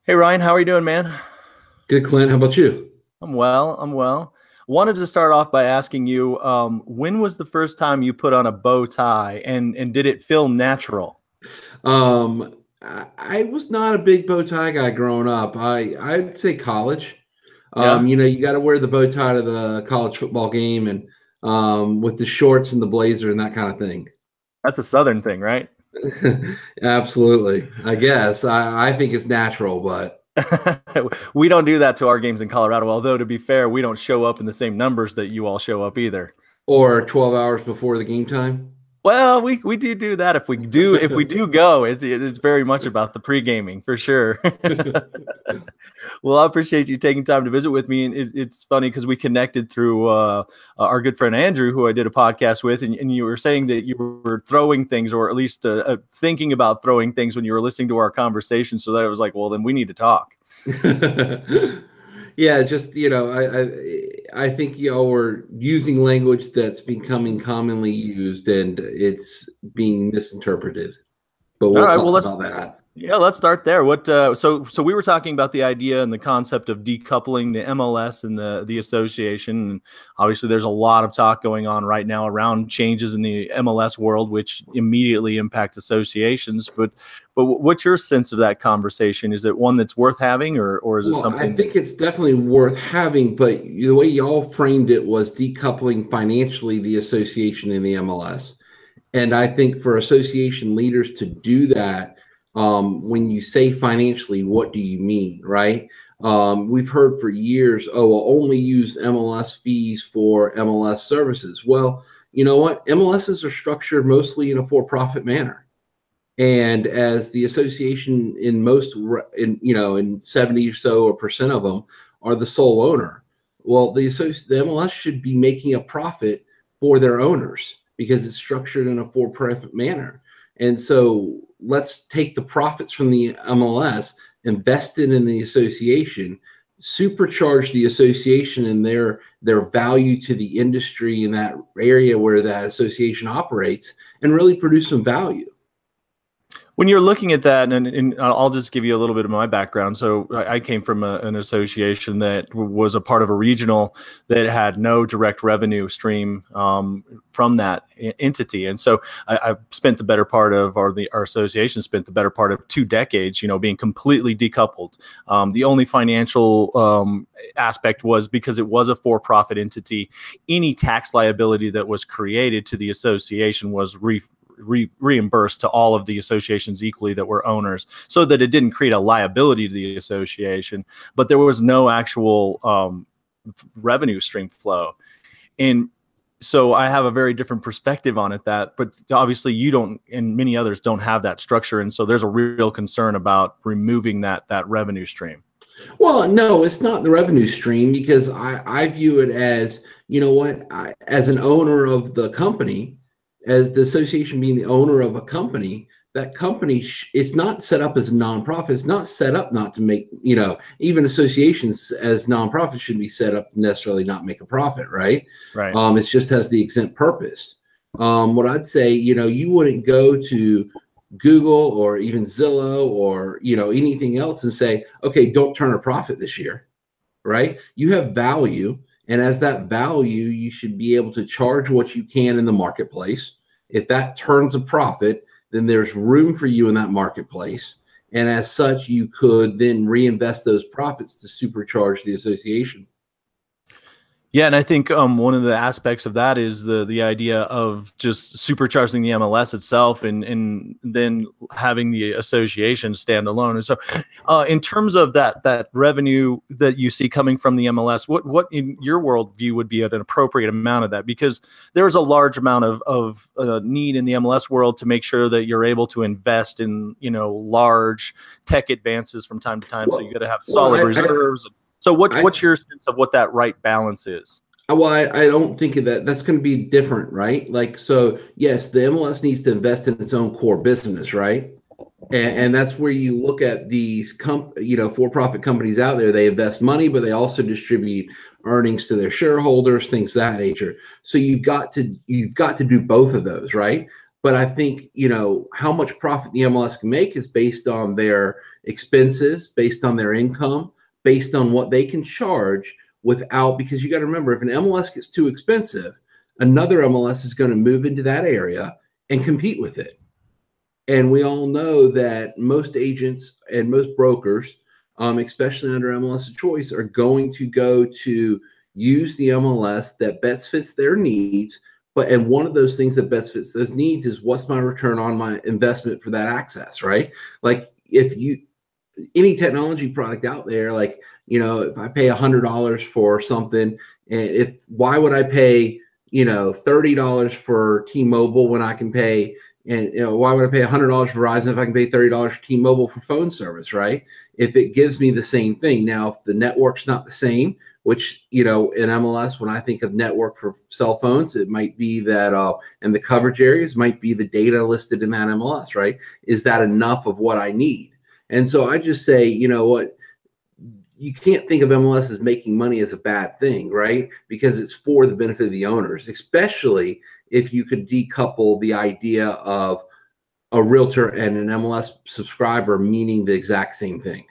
Hey Ryan, how are you doing, man? Good, Clint. How about you? I'm well. I'm well. Wanted to start off by asking you, when was the first time you put on a bow tie, and did it feel natural? I was not a big bow tie guy growing up. I'd say college. Yeah, You got to wear the bow tie to the college football game and with the shorts and the blazer and that kind of thing. that's a Southern thing, right? Absolutely. I guess I think it's natural, but We don't do that to our games in Colorado. Although to be fair, we don't show up in the same numbers that you all show up either. or 12 hours before the game time. Well, we do that if we do go. It's very much about the pre-gaming for sure. Well, I appreciate you taking time to visit with me. And it's funny because we connected through our good friend Andrew, who I did a podcast with, and you were saying that you were throwing things, or at least thinking about throwing things when you were listening to our conversation. So that I was like, well, then we need to talk. Yeah, just I think y'all were using language that's becoming commonly used and it's being misinterpreted. But All we'll right. Well, talk let's about that. Yeah, let's start there. So we were talking about the idea and the concept of decoupling the MLS and the association. And obviously, there's a lot of talk going on right now around changes in the MLS world, which immediately impact associations. But what's your sense of that conversation? Is it one that's worth having, or is it Well, I something? think it's definitely worth having, but the way y'all framed it was decoupling financially the association and the MLS. And I think for association leaders to do that, when you say financially, what do you mean, right? We've heard for years, oh, we'll only use MLS fees for MLS services. Well, you know what? MLSs are structured mostly in a for-profit manner. And as the association in most, in 70 or so or percent of them are the sole owner. Well, the MLS should be making a profit for their owners because it's structured in a for-profit manner. And so let's take the profits from the MLS, invest it in the association, supercharge the association and their value to the industry in that area where that association operates, and really produce some value. When you're looking at that, and I'll just give you a little bit of my background. So I came from an association that was a part of a regional that had no direct revenue stream from that entity, and so I've spent the better part of, our association spent the better part of 2 decades, being completely decoupled. The only financial aspect was because it was a for-profit entity. Any tax liability that was created to the association was reimbursed to all of the associations equally that were owners, so that it didn't create a liability to the association, but there was no actual revenue stream flow. And so I have a very different perspective on it, but obviously you don't, and many others don't have that structure. And so there's a real concern about removing that revenue stream. Well, no, it's not the revenue stream because I view it as, as an owner of the company, as the association being the owner of a company, that company, it's not set up as a nonprofit. It's not set up not to make, even associations as nonprofits shouldn't be set up to necessarily not make a profit, right? Right. It just has the exempt purpose. What I'd say, you wouldn't go to Google or even Zillow or anything else and say, okay, don't turn a profit this year, right? You have value, and as that value, you should be able to charge what you can in the marketplace. If that turns a profit, then there's room for you in that marketplace, and as such, you could then reinvest those profits to supercharge the association. Yeah, and I think one of the aspects of that is the idea of just supercharging the MLS itself, and then having the association stand alone. And so, in terms of that revenue that you see coming from the MLS, what in your worldview would be an appropriate amount of that? Because there's a large amount of need in the MLS world to make sure that you're able to invest in large tech advances from time to time. So you Well, got to have well, solid reserves. So I, what's your sense of what that right balance is? I don't think of that. That's going to be different, right? Like, so yes, the MLS needs to invest in its own core business, right? And that's where you look at these for-profit companies out there. They invest money, but they also distribute earnings to their shareholders, things of that nature. So you've got to do both of those, right? But I think, how much profit the MLS can make is based on their expenses, based on their income, based on what they can charge without, because you got to remember, if an MLS gets too expensive, another MLS is going to move into that area and compete with it. And we all know that most agents and most brokers, especially under MLS of choice, are going to go to use the MLS that best fits their needs. And one of those things that best fits those needs is, what's my return on my investment for that access, right? Like, any technology product out there, like, if I pay $100 for something, and why would I pay, $30 for T-Mobile when I can pay, and why would I pay $100 for Verizon if I can pay $30 for T-Mobile for phone service, right? If it gives me the same thing. Now, if the network's not the same, which, in MLS, when I think of network for cell phones, it might be that, and the coverage areas might be the data listed in that MLS, right? Is that enough of what I need? And so I just say, what, you can't think of MLS as making money as a bad thing, right? Because it's for the benefit of the owners, especially if you could decouple the idea of a realtor and an MLS subscriber meaning the exact same thing.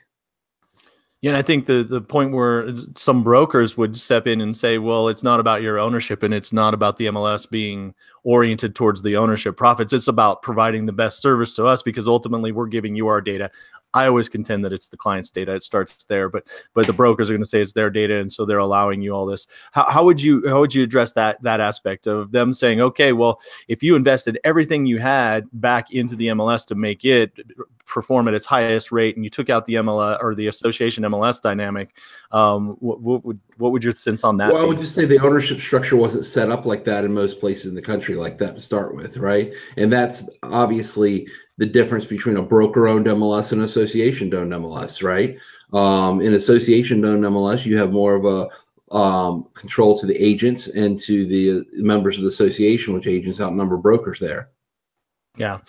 Yeah, and I think the point where some brokers would step in and say, well, it's not about your ownership and it's not about the MLS being oriented towards the ownership profits. It's about providing the best service to us, because ultimately we're giving you our data. I always contend that it's the client's data. It starts there, but the brokers are going to say it's their data, and so they're allowing you all this. How would you address that aspect of them saying, okay, well, if you invested everything you had back into the MLS to make it perform at its highest rate, and you took out the MLS or the association MLS dynamic, what would your sense on that be? Well, I would just say the ownership structure wasn't set up like that in most places in the country like that to start with, right? And that's obviously the difference between a broker-owned MLS and association-owned MLS, right? In association-owned MLS, you have more of a control to the agents and to the members of the association, which agents outnumber brokers there. Yeah.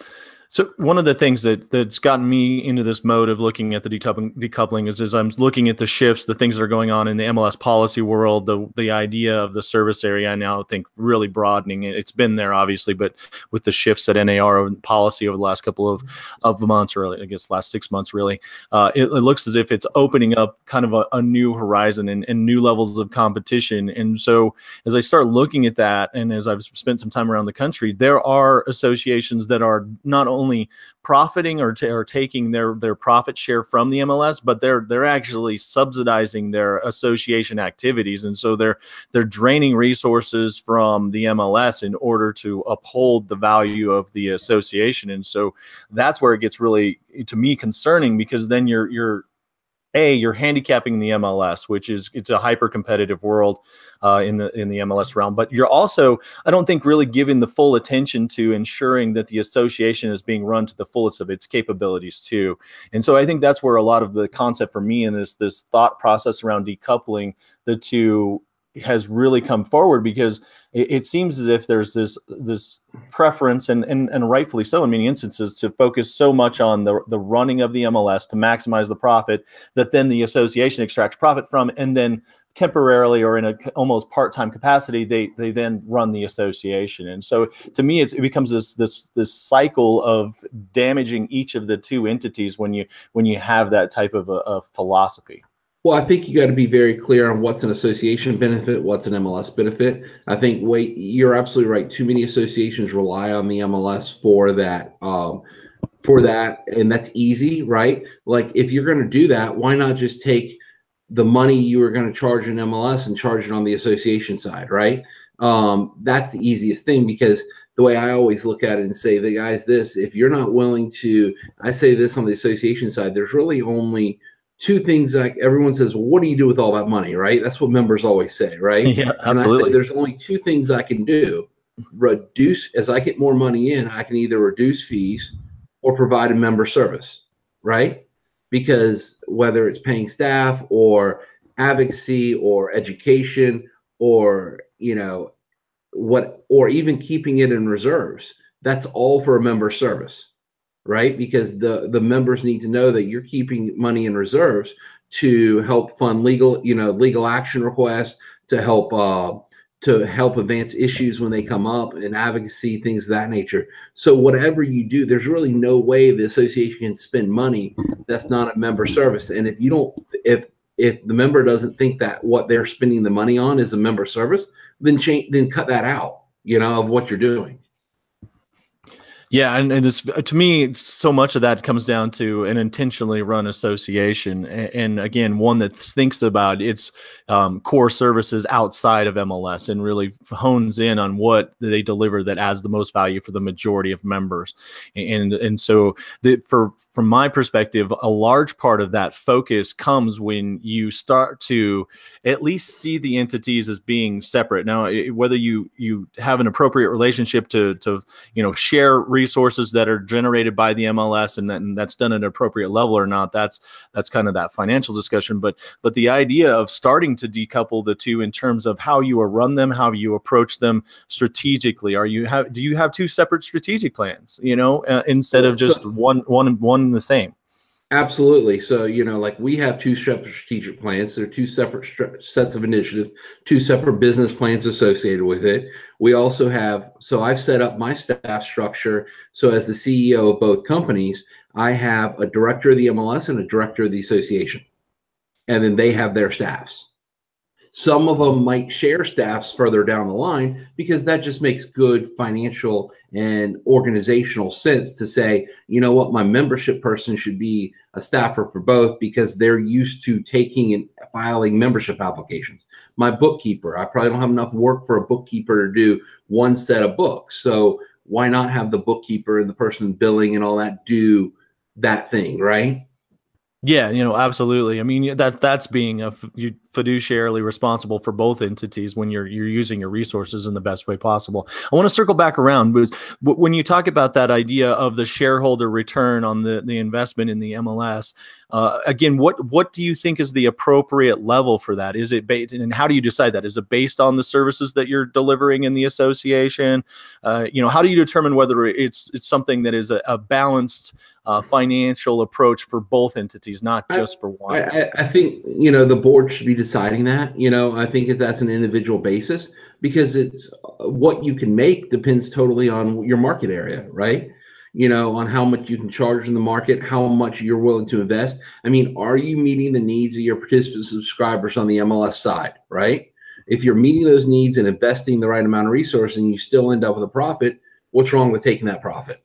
So one of the things that's gotten me into this mode of looking at the decoupling is I'm looking at the shifts, the things that are going on in the MLS policy world, the idea of the service area. I now think really broadening. It's been there obviously, but with the shifts at NAR policy over the last couple of months, or I guess last 6 months really, it looks as if it's opening up kind of a new horizon and new levels of competition. And so as I start looking at that, and as I've spent some time around the country, there are associations that are not only profiting or taking their profit share from the MLS, but they're actually subsidizing their association activities, and so they're draining resources from the MLS in order to uphold the value of the association. And so that's where it gets really, to me, concerning, because then you're handicapping the MLS, which it's a hyper competitive world in the MLS realm. But you're also, I don't think, really giving the full attention to ensuring that the association is being run to the fullest of its capabilities too. And so I think that's where a lot of the concept for me and this thought process around decoupling the two has really come forward, because it seems as if there's this preference, and rightfully so in many instances, to focus so much on the running of the MLS to maximize the profit that then the association extracts profit from, and then temporarily or in a almost part-time capacity, they then run the association. And so to me, it becomes this cycle of damaging each of the two entities when you have that type of a philosophy. Well, I think you got to be very clear on what's an association benefit, what's an MLS benefit. I think, you're absolutely right. Too many associations rely on the MLS for that, and that's easy, right? Like, if you're going to do that, why not just take the money you were going to charge in MLS and charge it on the association side, right? That's the easiest thing, because the way I always look at it and say, the guys, if you're not willing to, I say this on the association side, there's really only two things. Like, everyone says, well, what do you do with all that money, right? That's what members always say, right? Yeah, absolutely. And I say, there's only two things I can do. Reduce, as I get more money in, I can either reduce fees or provide a member service, right? Because whether it's paying staff or advocacy or education or, or even keeping it in reserves, that's all for a member service, right? Because the members need to know that you're keeping money in reserves to help fund legal action requests, to help to help advance issues when they come up, and advocacy, things of that nature. So whatever you do, there's really no way the association can spend money that's not a member service. And if you don't, if the member doesn't think that what they're spending the money on is a member service, then then cut that out, of what you're doing. Yeah, and it's, to me, so much of that comes down to an intentionally run association, and again, one that thinks about its core services outside of MLS and really hones in on what they deliver that adds the most value for the majority of members. And so, from my perspective, a large part of that focus comes when you start to at least see the entities as being separate. Now, whether you have an appropriate relationship to share resources that are generated by the MLS, and that's done at an appropriate level or not, that's kind of that financial discussion. But the idea of starting to decouple the two in terms of how you run them, how you approach them strategically. Do you have two separate strategic plans, instead of just one and the same? Absolutely. So, like we have two separate strategic plans. There are two separate sets of initiatives, two separate business plans associated with it. We also have, so I've set up my staff structure. So as the CEO of both companies, I have a director of the MLS and a director of the association, and then they have their staffs. Some of them might share staffs further down the line, because that just makes good financial and organizational sense to say, you know what, my membership person should be a staffer for both, because they're used to taking and filing membership applications. My bookkeeper, I probably don't have enough work for a bookkeeper to do one set of books. So why not have the bookkeeper and the person billing and all that do that thing, right? Yeah, absolutely. I mean, that's being fiduciarily responsible for both entities when you're using your resources in the best way possible. I want to circle back around, because when you talk about that idea of the shareholder return on the investment in the MLS, again, what do you think is the appropriate level for that? Is it based, and how do you decide that? Is it based on the services that you're delivering in the association? How do you determine whether it's something that is a balanced financial approach for both entities, not just for one? I think, the board should be deciding that. I think if that's an individual basis, because it's what you can make depends totally on your market area, right? On how much you can charge in the market, how much you're willing to invest. I mean, are you meeting the needs of your participant subscribers on the MLS side, right? If you're meeting those needs and investing the right amount of resource and you still end up with a profit, what's wrong with taking that profit?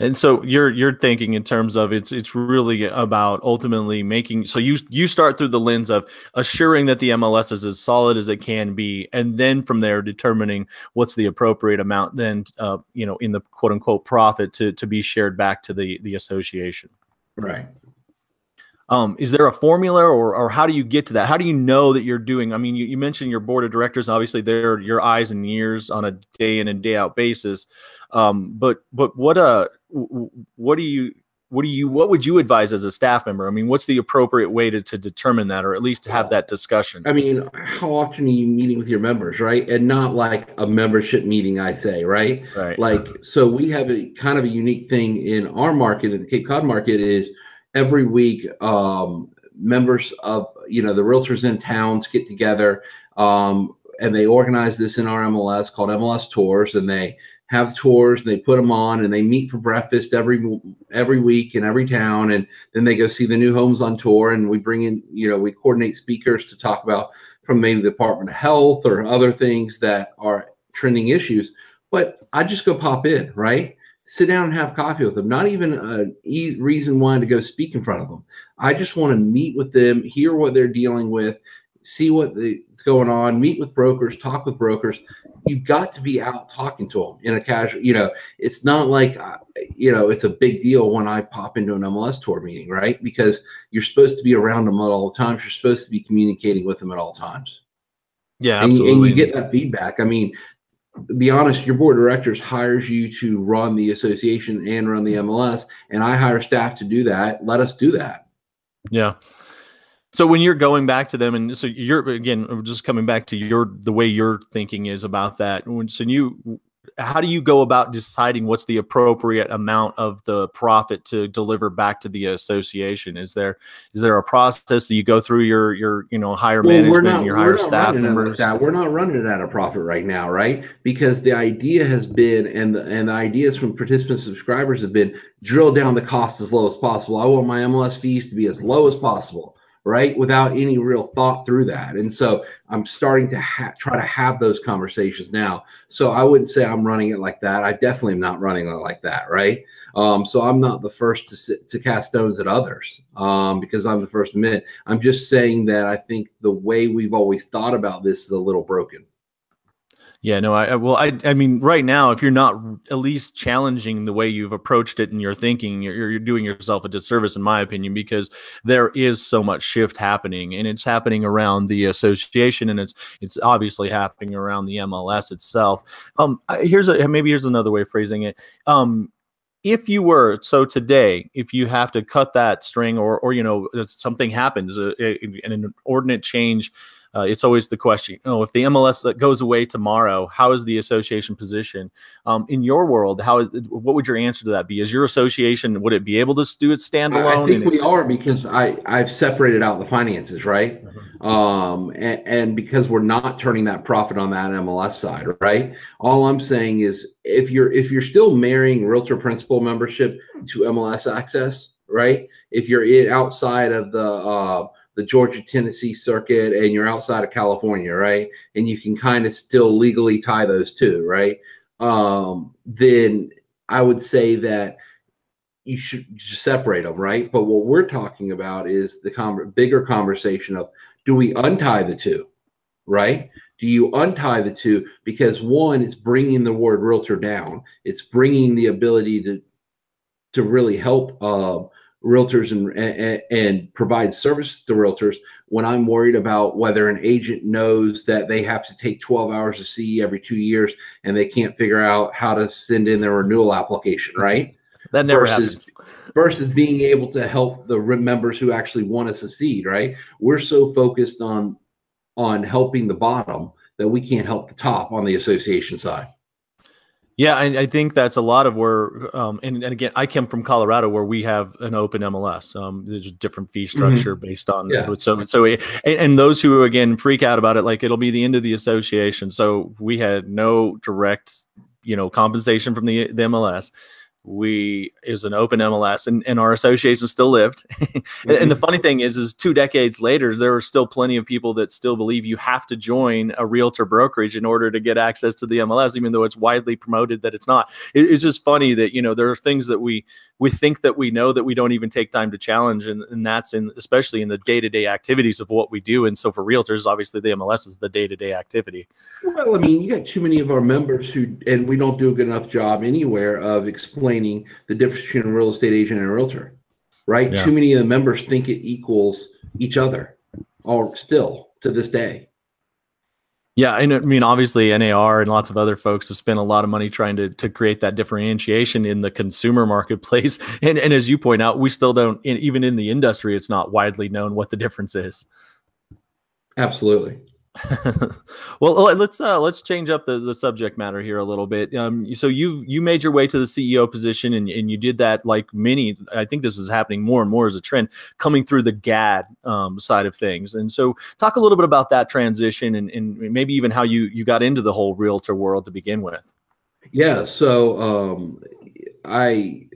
And so you're thinking in terms of it's really about ultimately making, so you start through the lens of assuring that the MLS is as solid as it can be, and then from there determining what's the appropriate amount then in the quote unquote profit to be shared back to the association. Right. Is there a formula, or how do you get to that? How do you know that you're doing? I mean, you mentioned your board of directors. Obviously, they're your eyes and ears on a day in and day out basis. But what would you advise as a staff member? I mean, what's the appropriate way to determine that, or at least to have that discussion? I mean, how often are you meeting with your members, right? And not like a membership meeting, I say, right? Right. Like, so we have a kind of a unique thing in our market, in the Cape Cod market, is every week, members of, the realtors in towns get together, and they organize this in our MLS called MLS Tours, and they have tours, and they put them on, and they meet for breakfast every week in every town, and then they go see the new homes on tour, and we bring in, we coordinate speakers to talk about from maybe the Department of Health or other things that are trending issues. But I just go pop in, right? Sit down and have coffee with them. Not even a reason why to go speak in front of them. I just want to meet with them, hear what they're dealing with, see what's going on, meet with brokers, talk with brokers. You've got to be out talking to them in a casual, it's not like, it's a big deal when I pop into an MLS tour meeting, right? Because you're supposed to be around them at all times. You're supposed to be communicating with them at all times. Yeah, absolutely. And you get that feedback. I mean, be honest, your board of directors hires you to run the association and run the MLS, and I hire staff to do that. Let us do that. Yeah. So when you're going back to them, and so you're, again, just coming back to the way your thinking is about that. how do you go about deciding what's the appropriate amount of the profit to deliver back to the association? Is there a process that you go through your higher Well, management and your higher we're not staff running it like members? that. We're not running it at a profit right now, right? Because the idea has been, and the ideas from participant subscribers have been, drill down the cost as low as possible. I want my MLS fees to be as low as possible, right? Without any real thought through that. And so I'm starting to try to have those conversations now. So I wouldn't say I'm running it like that. I definitely am not running it like that, right? So I'm not the first to cast stones at others, because I'm the first to admit. I'm just saying that I think the way we've always thought about this is a little broken. Yeah, no, I mean, right now, if you're not at least challenging the way you've approached it and your thinking, you're doing yourself a disservice, in my opinion, because there is so much shift happening, and it's happening around the association, and it's obviously happening around the MLS itself. Here's another way of phrasing it. If you were, so today, if you have to cut that string, or something happens, an ordinate change. It's always the question, if the MLS goes away tomorrow, how is the association positioned? In your world, what would your answer to that be? Is your association, would it be able to do it standalone? I think we are, because I've separated out the finances, right? And because we're not turning that profit on that MLS side, right? All I'm saying is, if you're still marrying realtor principal membership to MLS access, right? If you're outside of the Georgia, Tennessee circuit, and you're outside of California, right? And you can kind of still legally tie those two, right? Then I would say that you should just separate them, right? But what we're talking about is the bigger conversation of, do we untie the two, right? Do you untie the two? Because one, it's bringing the word realtor down. It's bringing the ability to really help realtors and provide services to realtors, when I'm worried about whether an agent knows that they have to take 12 hours to see every 2 years and they can't figure out how to send in their renewal application, right? That never happens. Versus being able to help the members who actually want to succeed, right? We're so focused on helping the bottom that we can't help the top on the association side. Yeah, I think that's a lot of where, and again, I come from Colorado, where we have an open MLS. There's a different fee structure based on, and those who again freak out about it, like it'll be the end of the association. So we had no direct, compensation from the MLS. Is an open MLS, and our association still lived. And the funny thing is 2 decades later, there are still plenty of people that still believe you have to join a realtor brokerage in order to get access to the MLS, even though it's widely promoted that it's not. It's just funny that, there are things that we think that we know that we don't even take time to challenge. And that's especially in the day-to-day activities of what we do. And so for realtors, obviously the MLS is the day-to-day activity. Well, I mean, you got too many of our members and we don't do a good enough job anywhere of explaining the difference between a real estate agent and a realtor, right? Yeah. Too many of the members think it equals each other, or still to this day. Yeah, and I mean, obviously NAR and lots of other folks have spent a lot of money trying to create that differentiation in the consumer marketplace. And as you point out, we still don't, even in the industry, it's not widely known what the difference is. Absolutely. Well, let's change up the subject matter here a little bit. So you made your way to the CEO position, and you did that like many. I think this is happening more and more as a trend, coming through the GAD side of things. And so talk a little bit about that transition, and maybe even how you got into the whole realtor world to begin with. Yeah. So I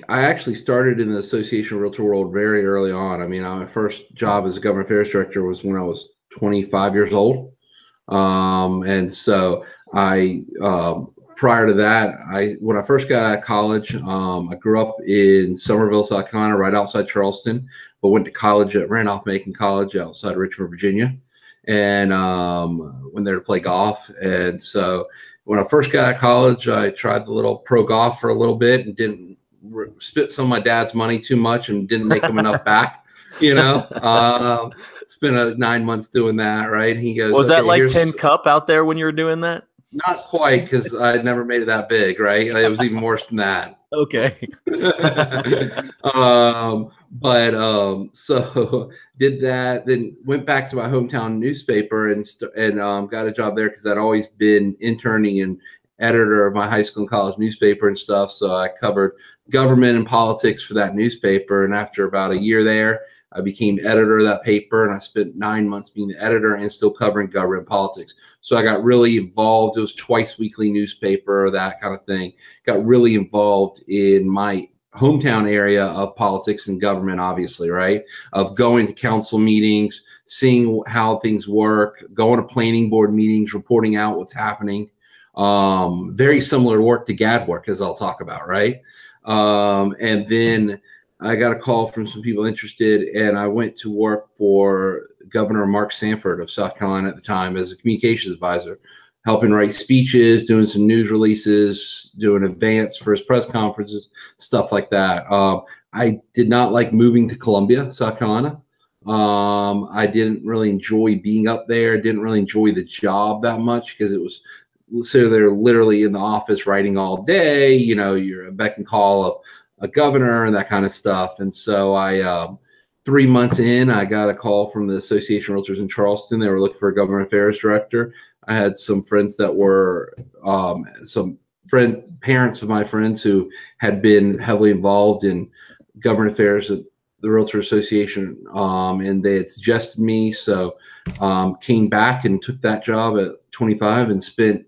actually started in the association realtor world very early on. I mean, my first job as a government affairs director was when I was 25 years old. And so prior to that, when I first got out of college, I grew up in Somerville, South Carolina, right outside Charleston, but went to college at Randolph-Macon College outside Richmond, Virginia, and went there to play golf. And so when I first got out of college, I tried the little pro golf for a little bit and didn't spent some of my dad's money too much and didn't make him enough back. Spent 9 months doing that, right? He goes, was that like 10 cup out there when you were doing that? Not quite, because I had never made it that big, right? It was even worse than that. Okay. So did that, then went back to my hometown newspaper and got a job there, because I'd always been interning editor of my high school and college newspaper and stuff. So I covered government and politics for that newspaper. And after about a year there, I became editor of that paper, and I spent 9 months being the editor and still covering government and politics. So I got really involved. It was twice weekly newspaper, that kind of thing. Got really involved in my hometown area of politics and government, obviously, right? Of going to council meetings, seeing how things work, going to planning board meetings, reporting out what's happening. Very similar work to GAD work, as I'll talk about, right? And then I got a call from some people interested, and I went to work for Governor Mark Sanford of South Carolina at the time as a communications advisor, helping write speeches, doing some news releases, doing advance for his press conferences, stuff like that. I did not like moving to Columbia, South Carolina. I didn't really enjoy being up there. Didn't really enjoy the job that much because it was, so they're literally in the office writing all day. You know, you're a beck and call of a governor and that kind of stuff. And so I, 3 months in, I got a call from the Association of Realtors in Charleston. They were looking for a government affairs director. I had some friends that were parents of my friends who had been heavily involved in government affairs at the Realtor Association, and they had suggested me. So came back and took that job at 25 and spent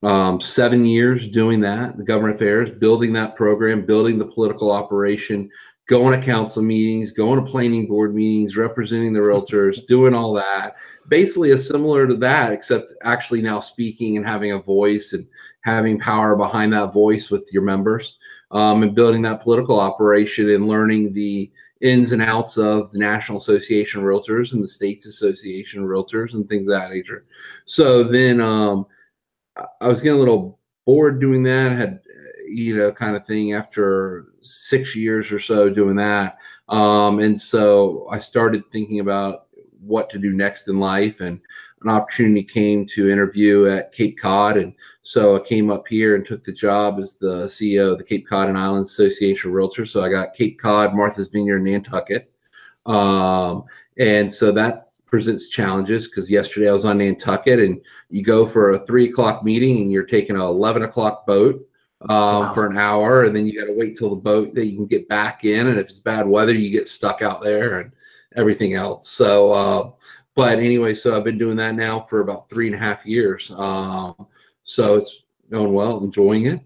7 years doing that, the government affairs, building that program, building the political operation, going to council meetings, going to planning board meetings, representing the realtors, doing all that. Basically, it's similar to that, except actually now speaking and having a voice and having power behind that voice with your members, and building that political operation and learning the ins and outs of the National Association of Realtors and the State's Association of Realtors and things of that nature. So then I was getting a little bored doing that. I had, you know, kind of thing after 6 years or so doing that. And so I started thinking about what to do next in life, and an opportunity came to interview at Cape Cod. And so I came up here and took the job as the CEO of the Cape Cod and Islands Association of Realtors. So I got Cape Cod, Martha's Vineyard, and Nantucket. And so that presents challenges because yesterday I was on Nantucket, and you go for a 3 o'clock meeting and you're taking an 11 o'clock boat for an hour, and then you got to wait till the boat that you can get back in. And if it's bad weather, you get stuck out there and everything else. So, but anyway, so I've been doing that now for about 3.5 years. So it's going well, enjoying it.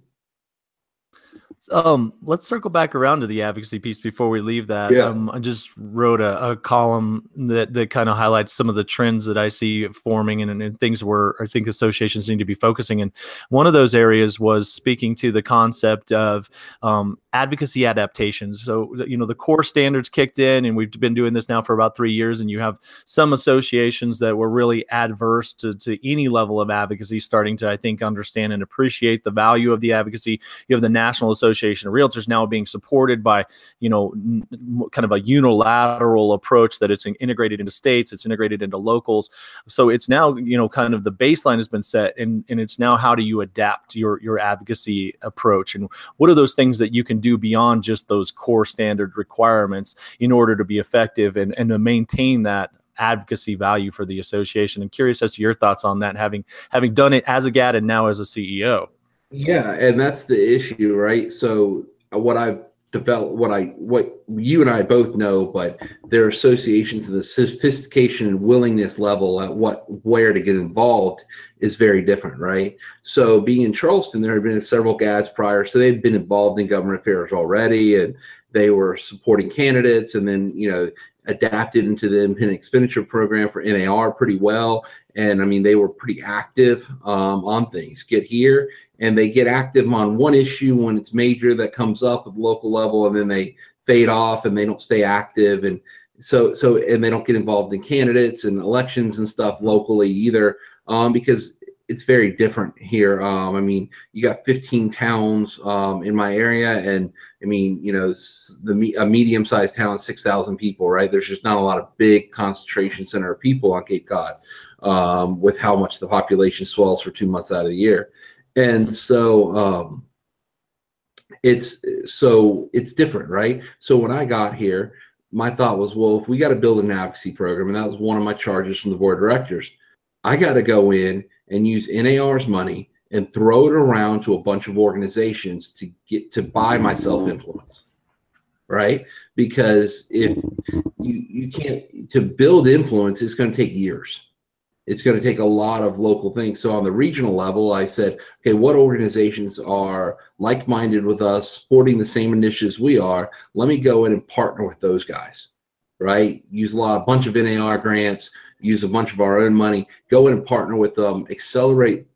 Let's circle back around to the advocacy piece before we leave that. Yeah. I just wrote a column that kind of highlights some of the trends that I see forming and things where I think associations need to be focusing. And one of those areas was speaking to the concept of advocacy adaptations. So, you know, the core standards kicked in, and we've been doing this now for about 3 years, and you have some associations that were really adverse to any level of advocacy starting to, I think, understand and appreciate the value of the advocacy. You have the National Association of Realtors now being supported by, you know, kind of a unilateral approach that it's integrated into states, it's integrated into locals. So it's now, you know, kind of the baseline has been set, and it's now how do you adapt your advocacy approach, and what are those things that you can do beyond just those core standard requirements in order to be effective and to maintain that advocacy value for the association. I'm curious as to your thoughts on that, having done it as a GAD and now as a CEO. Yeah, and that's the issue, right? So what I've developed, what you and I both know, but their association to the sophistication and willingness level at where to get involved is very different, right? So being in Charleston, there had been several GADs prior, so they'd been involved in government affairs already, and they were supporting candidates, and then, you know, adapted into the independent expenditure program for NAR pretty well. And I mean, they were pretty active on things. Get here, and they get active on one issue when it's major that comes up at the local level, and then they fade off and they don't stay active. And so and they don't get involved in candidates and elections and stuff locally either, because it's very different here. I mean, you got 15 towns in my area, and I mean, you know, a medium-sized town, 6,000 people, right? There's just not a lot of big concentration center of people on Cape Cod, with how much the population swells for 2 months out of the year. And so it's different, right? So when I got here, my thought was, well, if we got to build an advocacy program, and that was one of my charges from the board of directors, I got to go in and use NAR's money and throw it around to a bunch of organizations to get to buy my self-influence, right? Because if you can't, to build influence, it's going to take years. It's going to take a lot of local things. So on the regional level, I said, okay, what organizations are like-minded with us, supporting the same initiatives we are? Let me go in and partner with those guys, right? Use a bunch of NAR grants, use a bunch of our own money, go in and partner with them, accelerate,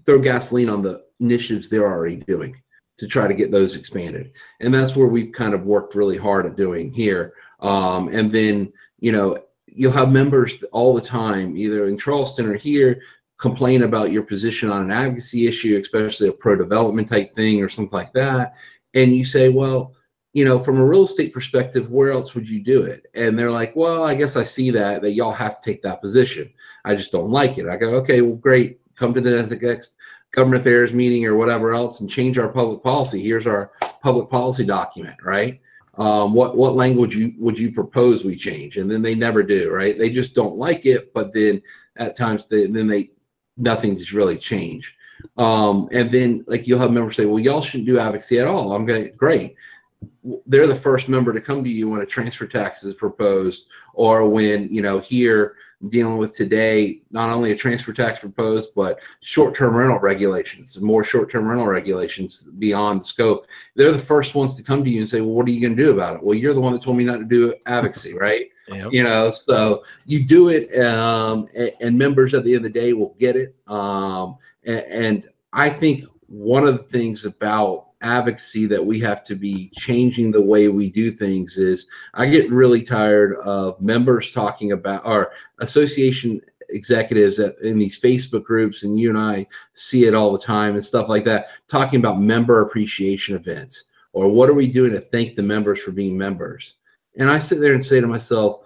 throw gasoline on the initiatives they're already doing to try to get those expanded. And that's where we've kind of worked really hard at doing here. And then, you know, you'll have members all the time, either in Charleston or here, complain about your position on an advocacy issue, especially a pro-development type thing or something like that. And you say, well, you know, from a real estate perspective, where else would you do it? And they're like, well, I guess I see that y'all have to take that position. I just don't like it. I go, okay, well, great. Come to the next government affairs meeting or whatever else and change our public policy. Here's our public policy document, right? What language would you propose we change? And then they never do, right? They just don't like it, but then at times nothing just really change. And then like you'll have members say, well, y'all shouldn't do advocacy at all. I'm going, great. They're the first member to come to you when a transfer tax is proposed, or when, you know, here dealing with today, not only a transfer tax proposed, but short-term rental regulations, more short-term rental regulations beyond the scope. They're the first ones to come to you and say, well, what are you going to do about it? Well, you're the one that told me not to do advocacy, right? Yep. You know, so you do it, and members at the end of the day will get it. And I think one of the things about advocacy that we have to be changing the way we do things is, I get really tired of members talking about, our association executives in these Facebook groups, and you and I see it all the time and stuff like that, talking about member appreciation events, or what are we doing to thank the members for being members? And I sit there and say to myself,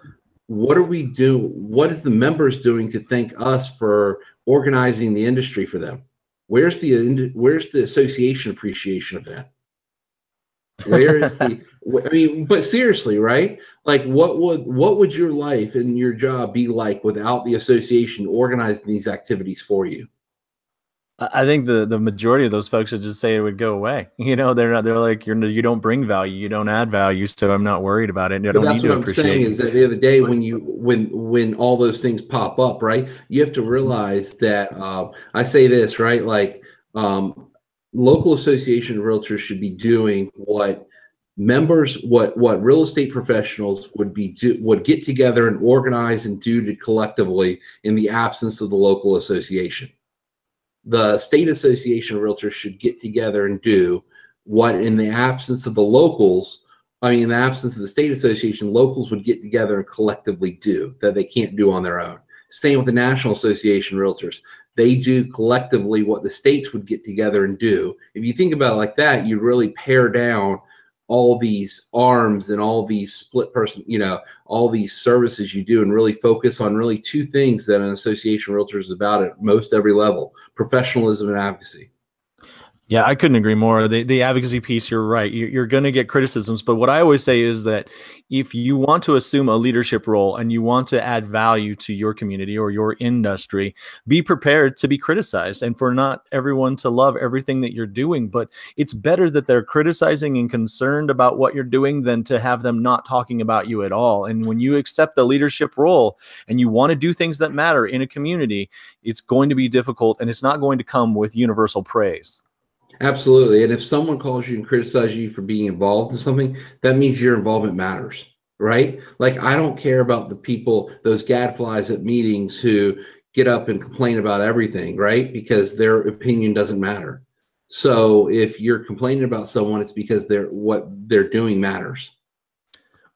what are we doing? What is the members doing to thank us for organizing the industry for them? Where's the association appreciation event? Where is the, I mean, but seriously, right? Like what would your life and your job be like without the association organizing these activities for you? I think the majority of those folks would just say it would go away. You know, they're like, you don't bring value, you don't add value, so I'm not worried about it. I don't need to appreciate it. That's what I'm saying, is that the other day when all those things pop up, right? You have to realize that I say this, right? Like local association realtors should be doing what members, what real estate professionals would get together and organize and do collectively in the absence of the local association. The state association of realtors should get together and do what, in the absence of the locals, in the absence of the state association, locals would get together and collectively do that they can't do on their own. Same with the National Association of Realtors. They do collectively what the states would get together and do. If you think about it like that, you really pare down all these arms and all these split person, you know, all these services you do, and really focus on really two things that an association of realtors is about at most every level: professionalism and advocacy. Yeah, I couldn't agree more. The advocacy piece, you're right. You're going to get criticisms, but what I always say is that if you want to assume a leadership role and you want to add value to your community or your industry, be prepared to be criticized, and for not everyone to love everything that you're doing. But it's better that they're criticizing and concerned about what you're doing than to have them not talking about you at all. And when you accept the leadership role and you want to do things that matter in a community, it's going to be difficult, and it's not going to come with universal praise. Absolutely. And if someone calls you and criticizes you for being involved in something, that means your involvement matters, right? Like, I don't care about the people, those gadflies at meetings who get up and complain about everything, right? Because their opinion doesn't matter. So if you're complaining about someone, it's because what they're doing matters.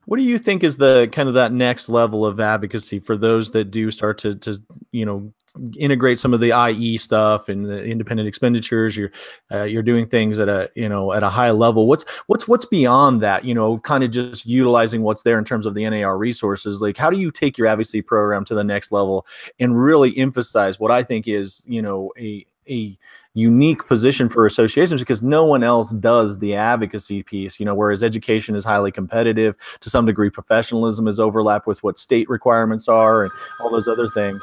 What do you think is the kind of that next level of advocacy for those that do start to you know, integrate some of the IE stuff and the independent expenditures? You're doing things at a, you know, at a high level. What's beyond that? You know, kind of just utilizing what's there in terms of the NAR resources. Like, how do you take your advocacy program to the next level and really emphasize what I think is, you know, a unique position for associations, because no one else does the advocacy piece, you know, whereas education is highly competitive, to some degree professionalism is overlapped with what state requirements are and all those other things.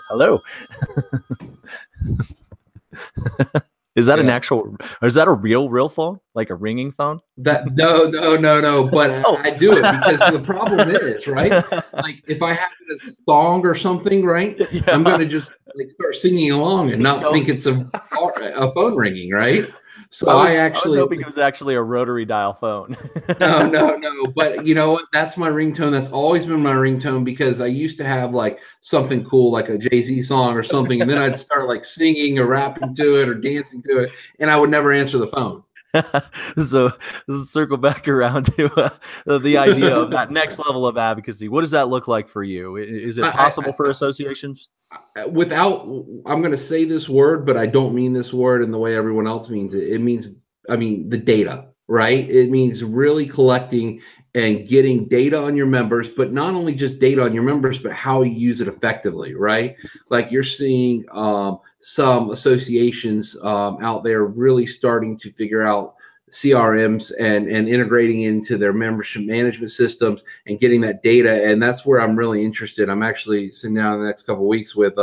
Hello. Is that an Yeah. actual, or is that a real phone? Like a ringing phone? That no. But Oh. I do it because the problem is, right? Like if I have it as a song or something, right? I'm Yeah. gonna just like start singing along and not No, think it's a phone ringing, right? So I was hoping it was actually a rotary dial phone. no. But you know what? That's my ringtone. That's always been my ringtone because I used to have like something cool, like a Jay-Z song or something, and then I'd start like singing or rapping to it or dancing to it, and I would never answer the phone. So let's circle back around to the idea of that next level of advocacy. What does that look like for you? Is it possible for associations? Without, I'm going to say this word, but I don't mean this word in the way everyone else means it. It means, I mean, the data, right? It means really collecting and getting data on your members, but not only just data on your members, but how you use it effectively, right? Like you're seeing some associations out there really starting to figure out CRMs and integrating into their membership management systems and getting that data. And that's where I'm really interested. I'm actually sitting down in the next couple of weeks with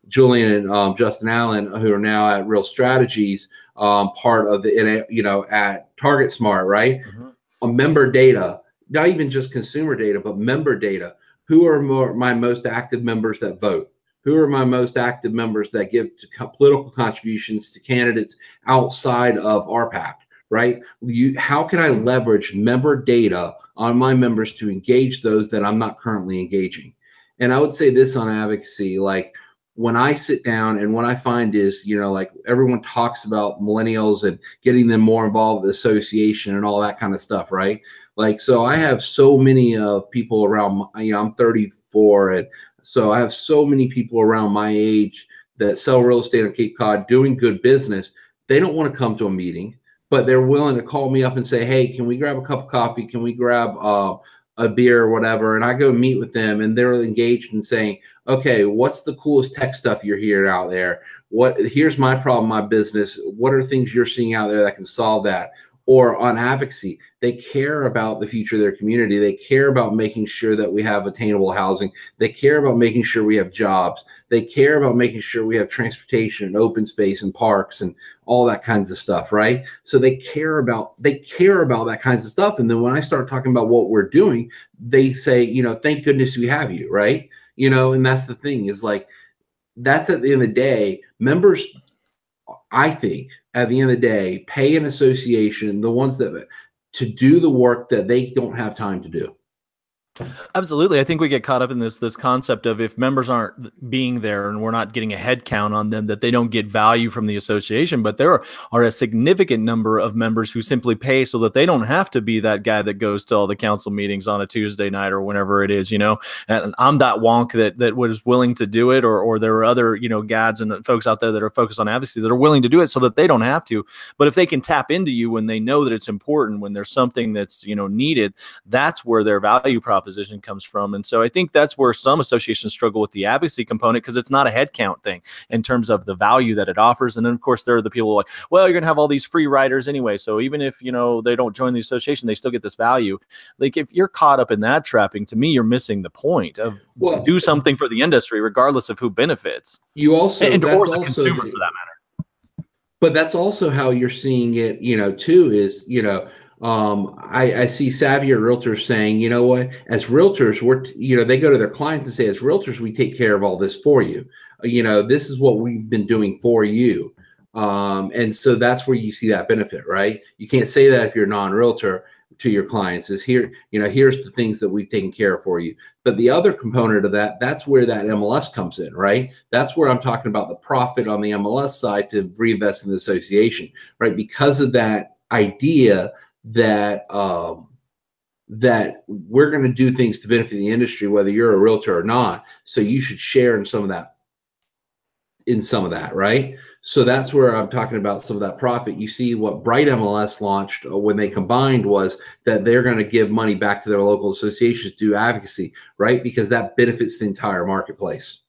Julian and Justin Allen, who are now at Real Strategies, part of the, at Target Smart, right? Mm-hmm. A member data, not even just consumer data, but member data. Who are my most active members that vote? Who are my most active members that give to political contributions to candidates outside of RPAC? Right? How can I leverage member data on my members to engage those that I'm not currently engaging? And I would say this on advocacy, like when I sit down and what I find is, like everyone talks about millennials and getting them more involved with association and all that kind of stuff, right? Like, so I have so many people around, I'm 34. And so I have so many people around my age that sell real estate on Cape Cod doing good business. They don't want to come to a meeting, but they're willing to call me up and say, hey, can we grab a cup of coffee? Can we grab a beer or whatever? And I go meet with them and they're engaged in saying, okay, what's the coolest tech stuff you're hearing out there? Here's my problem, my business. What are things you're seeing out there that can solve that? Or on advocacy, they care about the future of their community. They care about making sure that we have attainable housing. They care about making sure we have jobs. They care about making sure we have transportation and open space and parks and all that kinds of stuff, right? So they care about that kinds of stuff. And then when I start talking about what we're doing, they say, thank goodness we have you, right? And that's the thing is like, that's at the end of the day, members, I think at the end of the day, pay an association, the ones that to do the work that they don't have time to do. Absolutely. I think we get caught up in this concept of if members aren't being there and we're not getting a head count on them, that they don't get value from the association. But there are a significant number of members who simply pay so that they don't have to be that guy that goes to all the council meetings on a Tuesday night or whenever it is, and I'm that wonk that was willing to do it, or there are other, gads and folks out there that are focused on advocacy that are willing to do it so that they don't have to. But if they can tap into you when they know that it's important, when there's something that's, needed, that's where their value proposition comes from. And so I think that's where some associations struggle with the advocacy component, because it's not a headcount thing in terms of the value that it offers. And then of course there are the people like, well, you're gonna have all these free riders anyway, so even if they don't join the association, they still get this value. Like if you're caught up in that trapping, to me you're missing the point of do something for the industry regardless of who benefits. You also or the also consumer for that matter. But that's also how you're seeing it, too, is, I see savvier realtors saying, you know what, as realtors, they go to their clients and say, as realtors, we take care of all this for you. This is what we've been doing for you. And so that's where you see that benefit, right? You can't say that if you're a non-realtor to your clients is here, here's the things that we've taken care of for you. But the other component of that, that's where that MLS comes in, right? That's where I'm talking about the profit on the MLS side to reinvest in the association, right? Because of that idea that that we're going to do things to benefit the industry, whether you're a realtor or not. So you should share in some of that, right? So that's where I'm talking about some of that profit. You see what Bright MLS launched when they combined was that they're going to give money back to their local associations to do advocacy, right? Because that benefits the entire marketplace.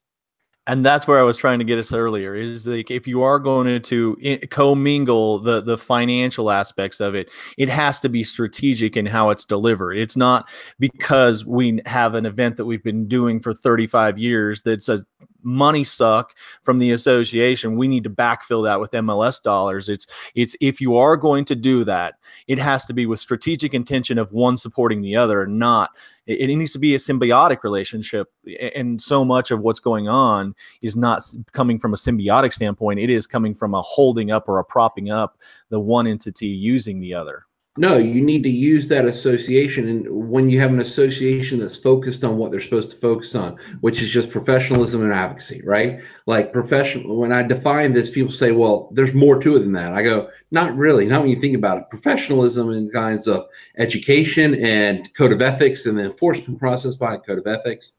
And that's where I was trying to get us earlier, is like if you are going to commingle the financial aspects of it, it has to be strategic in how it's delivered. It's not because we have an event that we've been doing for 35 years that's a money suck from the association, we need to backfill that with MLS dollars. It's if you are going to do that, it has to be with strategic intention of one supporting the other, not it needs to be a symbiotic relationship. And so much of what's going on is not coming from a symbiotic standpoint. It is coming from a holding up or a propping up the one entity using the other. No, you need to use that association. And when you have an association that's focused on what they're supposed to focus on, which is just professionalism and advocacy, right? Like professional, when I define this, people say, well, there's more to it than that. I go, not really, not when you think about it. Professionalism in kinds of education and code of ethics and the enforcement process behind code of ethics.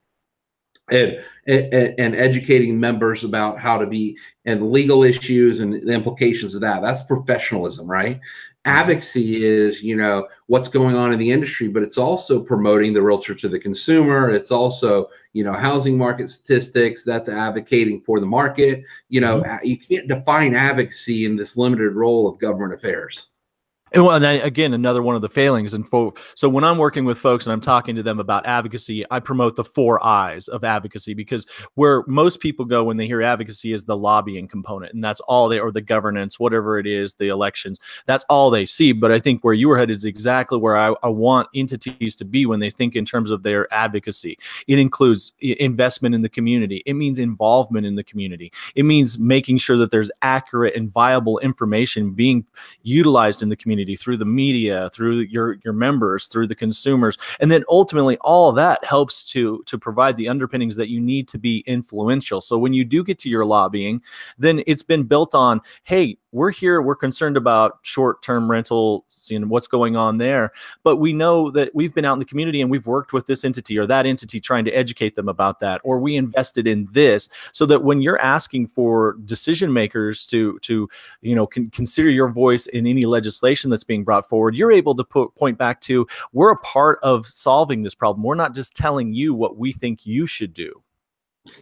And educating members about how to be and legal issues and the implications of that. That's professionalism, right? Advocacy is, you know, what's going on in the industry, but it's also promoting the realtor to the consumer. It's also, you know, housing market statistics. That's advocating for the market. You know, you can't define advocacy in this limited role of government affairs. And well, and again, another one of the failings. And so when I'm working with folks and I'm talking to them about advocacy, I promote the 4 I's of advocacy, because where most people go when they hear advocacy is the lobbying component, and that's all or the governance, whatever it is, the elections, that's all they see. But I think where you were headed is exactly where I want entities to be when they think in terms of their advocacy. It includes investment in the community. It means involvement in the community. It means making sure that there's accurate and viable information being utilized in the community through the media, through your members, through the consumers. And then ultimately all of that helps to provide the underpinnings that you need to be influential. So when you do get to your lobbying, then it's been built on, hey, we're here, we're concerned about short-term rentals and what's going on there. But we know that we've been out in the community and we've worked with this entity or that entity trying to educate them about that, or we invested in this, so that when you're asking for decision makers to you know, consider your voice in any legislation that's being brought forward, you're able to point back to, we're a part of solving this problem. We're not just telling you what we think you should do.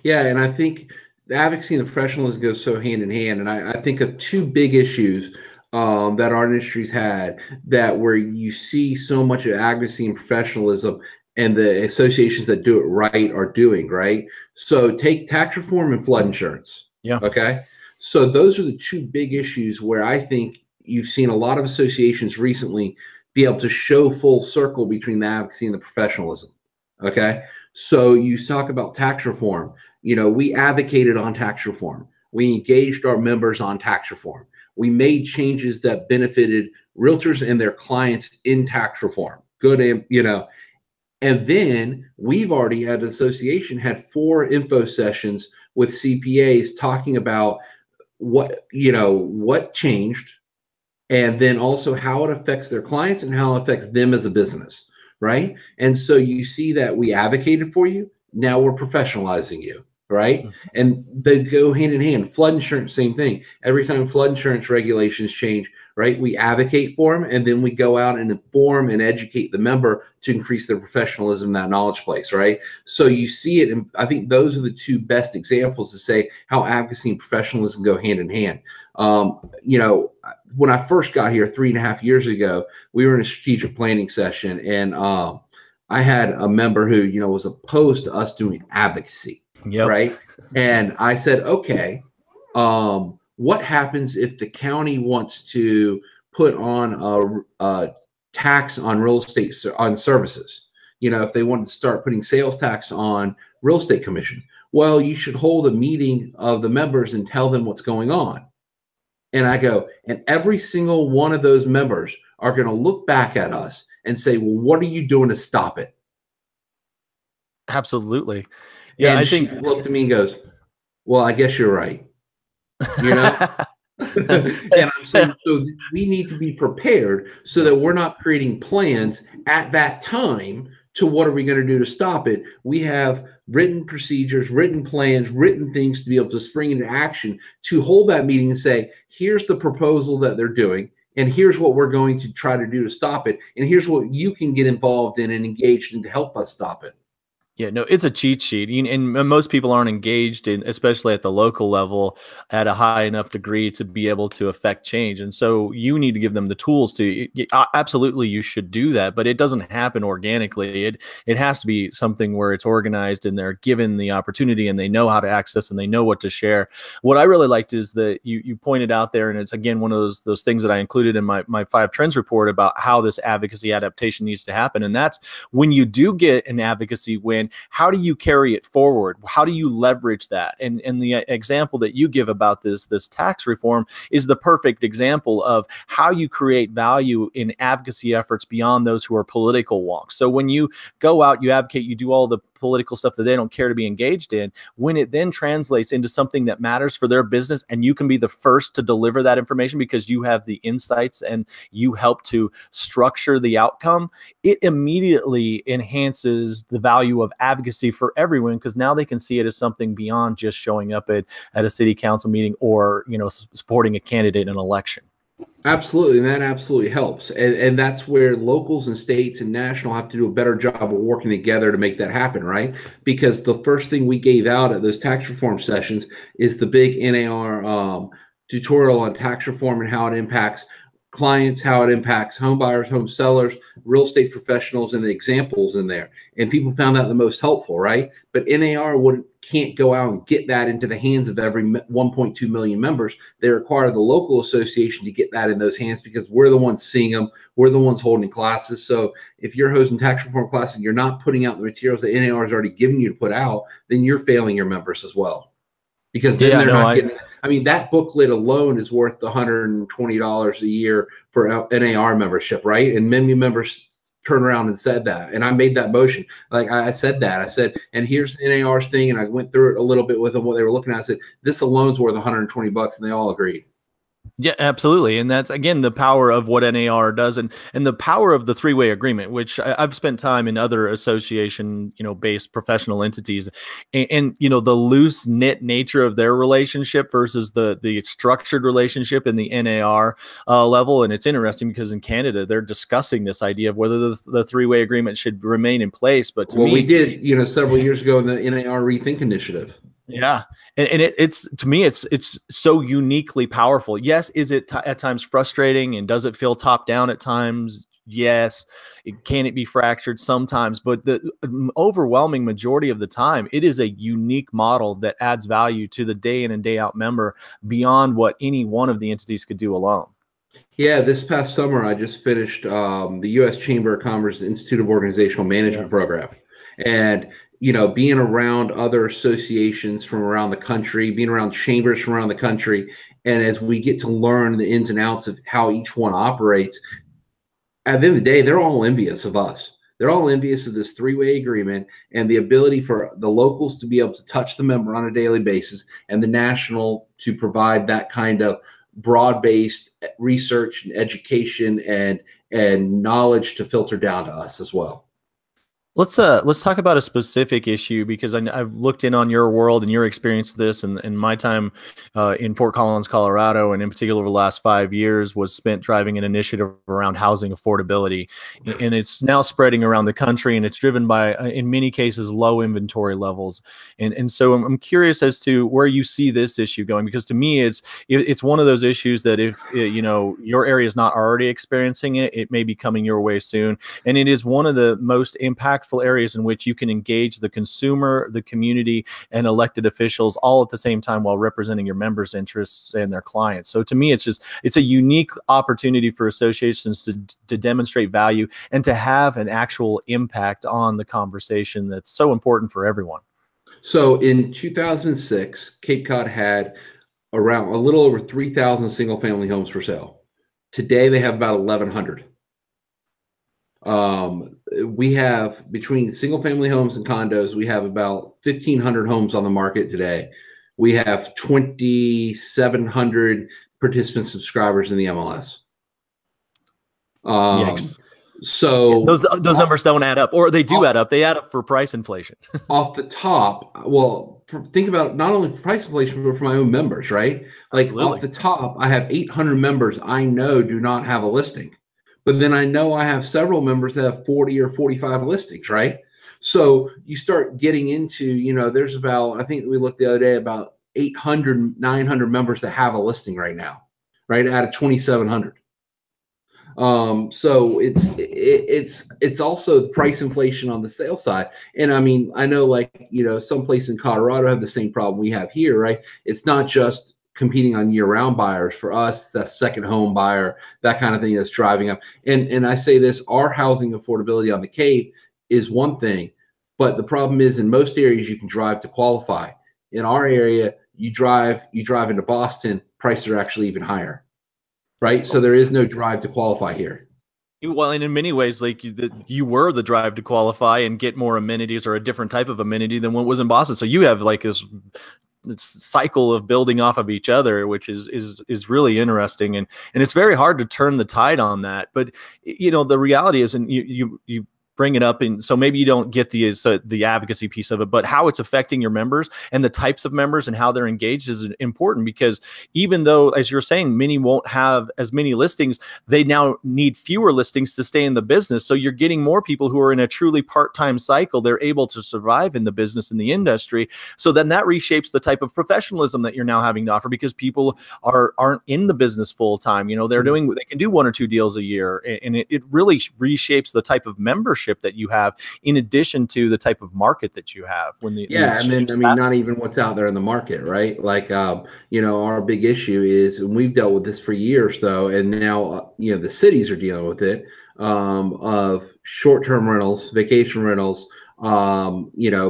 Yeah, and I think the advocacy and the professionalism goes so hand in hand. And I think of 2 big issues that our industry's had, that where you see so much of advocacy and professionalism and the associations that do it right are doing, right? So take tax reform and flood insurance. Yeah. Okay. So those are the 2 big issues where I think you've seen a lot of associations recently be able to show full circle between the advocacy and the professionalism. Okay. So you talk about tax reform. You know, we advocated on tax reform. We engaged our members on tax reform. We made changes that benefited realtors and their clients in tax reform. Good, you know, and then we've already had an association had 4 info sessions with CPAs talking about what, you know, what changed, and then also how it affects their clients and how it affects them as a business, right? And so you see that we advocated for you. Now we're professionalizing you, right? And they go hand in hand. Flood insurance, same thing. Every time flood insurance regulations change, right, we advocate for them, and then we go out and inform and educate the member to increase their professionalism in that knowledge place, right? So you see it, and I think those are the 2 best examples to say how advocacy and professionalism go hand in hand. You know, when I first got here 3.5 years ago, we were in a strategic planning session, and I had a member who, you know, was opposed to us doing advocacy, right? And I said, okay, what happens if the county wants to put on a tax on real estate on services? You know, if they want to start putting sales tax on real estate commission, well, you should hold a meeting of the members and tell them what's going on. And I go, and every single one of those members are going to look back at us and say, well, what are you doing to stop it? Absolutely. Yeah. And I think she looked at me and goes, well, I guess you're right. You know? And I'm saying, so we need to be prepared so that we're not creating plans at that time to what are we going to do to stop it. We have written procedures, written plans, written things to be able to spring into action to hold that meeting and say, here's the proposal that they're doing, and here's what we're going to try to do to stop it, and here's what you can get involved in and engaged in to help us stop it. Yeah, no, it's a cheat sheet. And most people aren't engaged in, especially at the local level, at a high enough degree to be able to affect change. And so you need to give them the tools to, absolutely, you should do that, but it doesn't happen organically. It has to be something where it's organized and they're given the opportunity and they know how to access and they know what to share. What I really liked is that you pointed out there, and it's again one of those things that I included in my 5 trends report about how this advocacy adaptation needs to happen. And that's when you do get an advocacy win, how do you carry it forward? How do you leverage that? And the example that you give about this tax reform is the perfect example of how you create value in advocacy efforts beyond those who are political wonks. So when you go out, you advocate, you do all the political stuff that they don't care to be engaged in, when it then translates into something that matters for their business, and you can be the first to deliver that information because you have the insights and you help to structure the outcome, it immediately enhances the value of advocacy for everyone, because now they can see it as something beyond just showing up at a city council meeting or supporting a candidate in an election. Absolutely, and that absolutely helps. And that's where locals and states and national have to do a better job of working together to make that happen, right? Because the first thing we gave out at those tax reform sessions is the big NAR tutorial on tax reform and how it impacts clients, how it impacts home buyers, home sellers, real estate professionals, and the examples in there. And people found that the most helpful, right? But NAR can't go out and get that into the hands of every 1.2 million members. They require the local association to get that in those hands because we're the ones seeing them. We're the ones holding classes. So if you're hosting tax reform classes and you're not putting out the materials that NAR has already given you to put out, then you're failing your members as well. Because then they're not getting, I mean, that booklet alone is worth $120 a year for NAR membership, right? And many members turned around and said that. And I made that motion. Like I said that. I said, and here's the NAR's thing. And I went through it a little bit with them, what they were looking at. I said, this alone's worth $120. And they all agreed. Yeah, absolutely. And that's, again, the power of what NAR does and the power of the three-way agreement, which I've spent time in other association, based professional entities and the loose knit nature of their relationship versus the structured relationship in the NAR level. And it's interesting because in Canada, they're discussing this idea of whether the three-way agreement should remain in place. But to me, we did, several years ago in the NAR Rethink Initiative. Yeah. And it's to me, it's so uniquely powerful. Yes. Is it at times frustrating, and does it feel top down at times? Yes. Can it be fractured sometimes? But the overwhelming majority of the time, it is a unique model that adds value to the day in and day out member beyond what any one of the entities could do alone. Yeah, this past summer, I just finished the U.S. Chamber of Commerce Institute of Organizational Management program. And being around other associations from around the country, being around chambers from around the country, and as we get to learn the ins and outs of how each one operates, at the end of the day, they're all envious of us. They're all envious of this three-way agreement and the ability for the locals to be able to touch the member on a daily basis, and the national to provide that kind of broad-based research and education and knowledge to filter down to us as well. Let's talk about a specific issue, because I've looked in on your world and your experience of this, and my time in Fort Collins, Colorado, and in particular over the last 5 years was spent driving an initiative around housing affordability, and it's now spreading around the country, and it's driven by, in many cases, low inventory levels, and so I'm curious as to where you see this issue going, because to me it's one of those issues that if your area is not already experiencing it, it may be coming your way soon, and it is one of the most impactful areas in which you can engage the consumer, the community, and elected officials all at the same time while representing your members' interests and their clients. So to me, it's a unique opportunity for associations to demonstrate value and to have an actual impact on the conversation that's so important for everyone. So in 2006, Cape Cod had around a little over 3,000 single-family homes for sale. Today, they have about 1,100. We have, between single family homes and condos, we have about 1,500 homes on the market today. We have 2,700 participant subscribers in the MLS. Yikes. So those numbers don't add up, or they do add up. They add up for price inflation. Off the top, well, think about not only for price inflation, but for my own members, right? Like Absolutely. Off the top, I have 800 members I know do not have a listing. But then I know I have several members that have 40 or 45 listings, right? So you start getting into, there's about, I think we looked the other day, about 800, 900 members that have a listing right now, right, out of 2,700. So it's also the price inflation on the sales side. And I mean, I know, like, some places in Colorado have the same problem we have here, right? It's not just competing on year-round buyers. For us, that's second home buyer, that kind of thing that's driving up. And I say this, our housing affordability on the Cape is one thing, but the problem is, in most areas you can drive to qualify. In our area, you drive into Boston, prices are actually even higher. Right. So there is no drive to qualify here. Well, and in many ways, like you were the drive to qualify and get more amenities or a different type of amenity than what was in Boston. So you have like this cycle of building off of each other, which is really interesting. And it's very hard to turn the tide on that. But, the reality is, and you bring it up, and so maybe you don't get the advocacy piece of it, but how it's affecting your members and the types of members and how they're engaged is important, because even though, as you're saying, many won't have as many listings, they now need fewer listings to stay in the business. So you're getting more people who are in a truly part-time cycle. They're able to survive in the business, in the industry. So then that reshapes the type of professionalism that you're now having to offer, because people aren't in the business full time. They can do 1 or 2 deals a year, and it really reshapes the type of membership that you have, in addition to the type of market that you have. And then, I mean, not even what's out there in the market, right? Like, our big issue is, and we've dealt with this for years, though, and now, the cities are dealing with it, of short-term rentals, vacation rentals,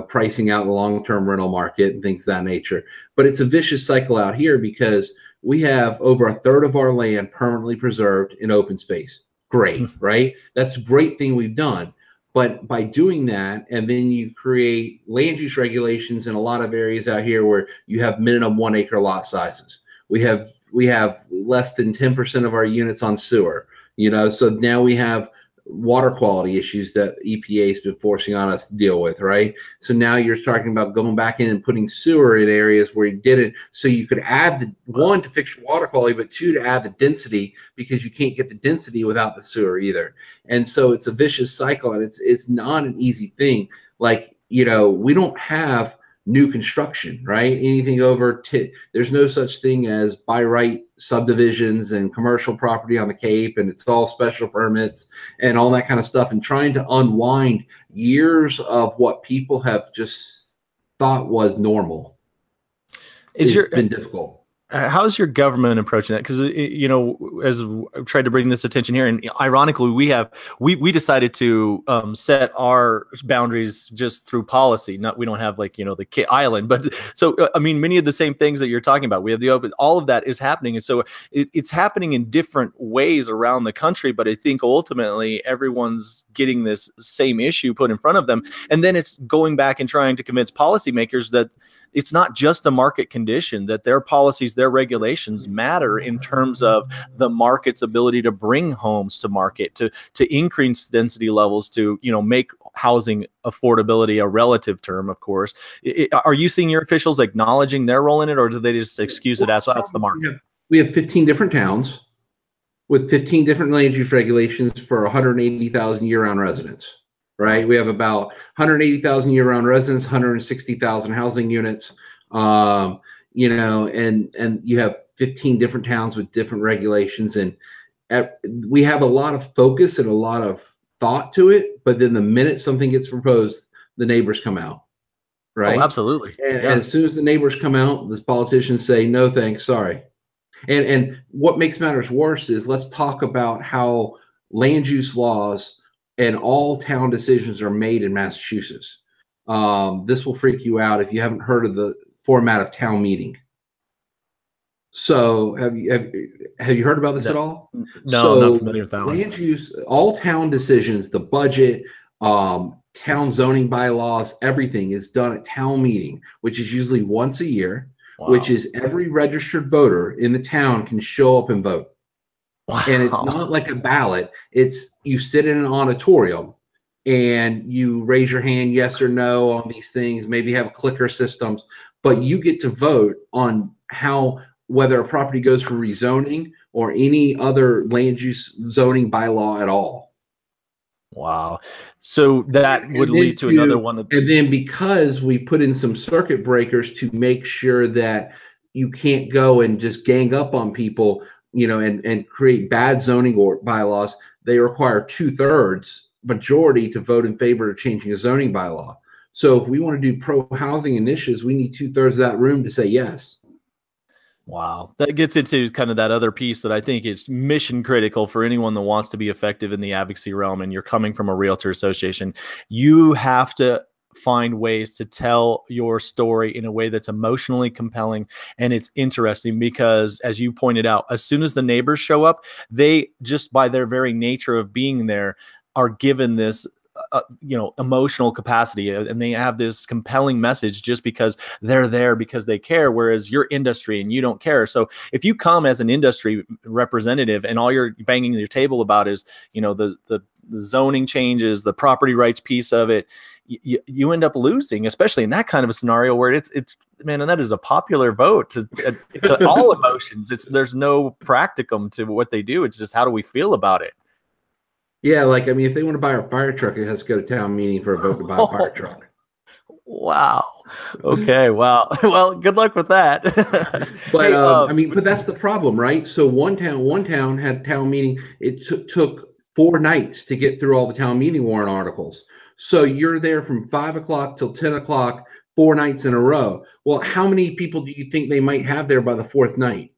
pricing out the long-term rental market and things of that nature. But it's a vicious cycle out here, because we have over a third of our land permanently preserved in open space. Great, right? That's a great thing we've done. But by doing that, and then you create land use regulations in a lot of areas out here where you have minimum 1 acre lot sizes. We have less than 10% of our units on sewer, so now we have water quality issues that EPA has been forcing on us to deal with, right? So now you're talking about going back in and putting sewer in areas where you didn't, so you could add one, to fix your water quality, but 2, to add the density, because you can't get the density without the sewer either. And so it's a vicious cycle, and it's not an easy thing. Like, we don't have new construction, right? Anything over there's no such thing as by right subdivisions and commercial property on the Cape, and it's all special permits and all that kind of stuff, and trying to unwind years of what people have just thought was normal. It's been difficult. How's your government approaching that? Because, as I've tried to bring this attention here, and ironically, we decided to set our boundaries just through policy. We don't have, like, the island, but so, I mean, many of the same things that you're talking about, we have the open, all of that is happening. And so it's happening in different ways around the country, but I think ultimately everyone's getting this same issue put in front of them. And then it's going back and trying to convince policymakers that it's not just a market condition, that their policies, their regulations matter in terms of the market's ability to bring homes to market, to increase density levels, to, make housing affordability a relative term, of course. Are you seeing your officials acknowledging their role in it, or do they just excuse it as, well, that's the market? We have 15 different towns with 15 different land use regulations for 180,000 year-round residents. Right, we have about 180,000 year-round residents, 160,000 housing units, and you have 15 different towns with different regulations, and we have a lot of focus and a lot of thought to it. But then the minute something gets proposed, the neighbors come out, right? Oh, absolutely. And as soon as the neighbors come out, the politicians say, "No, thanks, sorry." And what makes matters worse is, let's talk about how land use laws and all town decisions are made in Massachusetts. This will freak you out if you haven't heard of the format of town meeting. So have you heard about this at all? No, so not familiar with that one. Land use, all town decisions, the budget, town zoning bylaws, everything is done at town meeting, which is usually once a year. Wow. Which is every registered voter in the town can show up and vote. Wow. And it's not like a ballot. It's you sit in an auditorium and you raise your hand yes or no on these things, maybe have clicker systems, but you get to vote on whether a property goes for rezoning or any other land use zoning bylaw at all. Wow. So that would And then lead to another one of, because we put in some circuit breakers to make sure that you can't go and just gang up on people, and create bad zoning or bylaws, they require 2/3 majority to vote in favor of changing a zoning bylaw. So if we want to do pro housing initiatives, we need 2/3 of that room to say yes. wow. That gets into kind of that other piece that I think is mission critical for anyone that wants to be effective in the advocacy realm. And you're coming from a realtor association. You have to find ways to tell your story in a way that's emotionally compelling and it's interesting because, as you pointed out, as soon as the neighbors show up, they just by their very nature of being there are given this emotional capacity, and they have this compelling message just because they're there because they care, whereas your industry and you don't care. So if you come as an industry representative and all you're banging your table about is the zoning changes, the property rights piece of it, you end up losing, especially in that kind of a scenario where it's man, and that is a popular vote to all emotions. There's no practicum to what they do. It's just how do we feel about it. Yeah, like, I mean, if they want to buy a fire truck, it has to go to town meeting for a vote to buy a fire truck. Wow. Okay. Wow. Well, good luck with that. But Hey, I mean, but that's the problem, right? So one town had town meeting. It took 4 nights to get through all the town meeting warrant articles. So you're there from 5 o'clock till 10 o'clock, 4 nights in a row. Well, how many people do you think they might have there by the 4th night?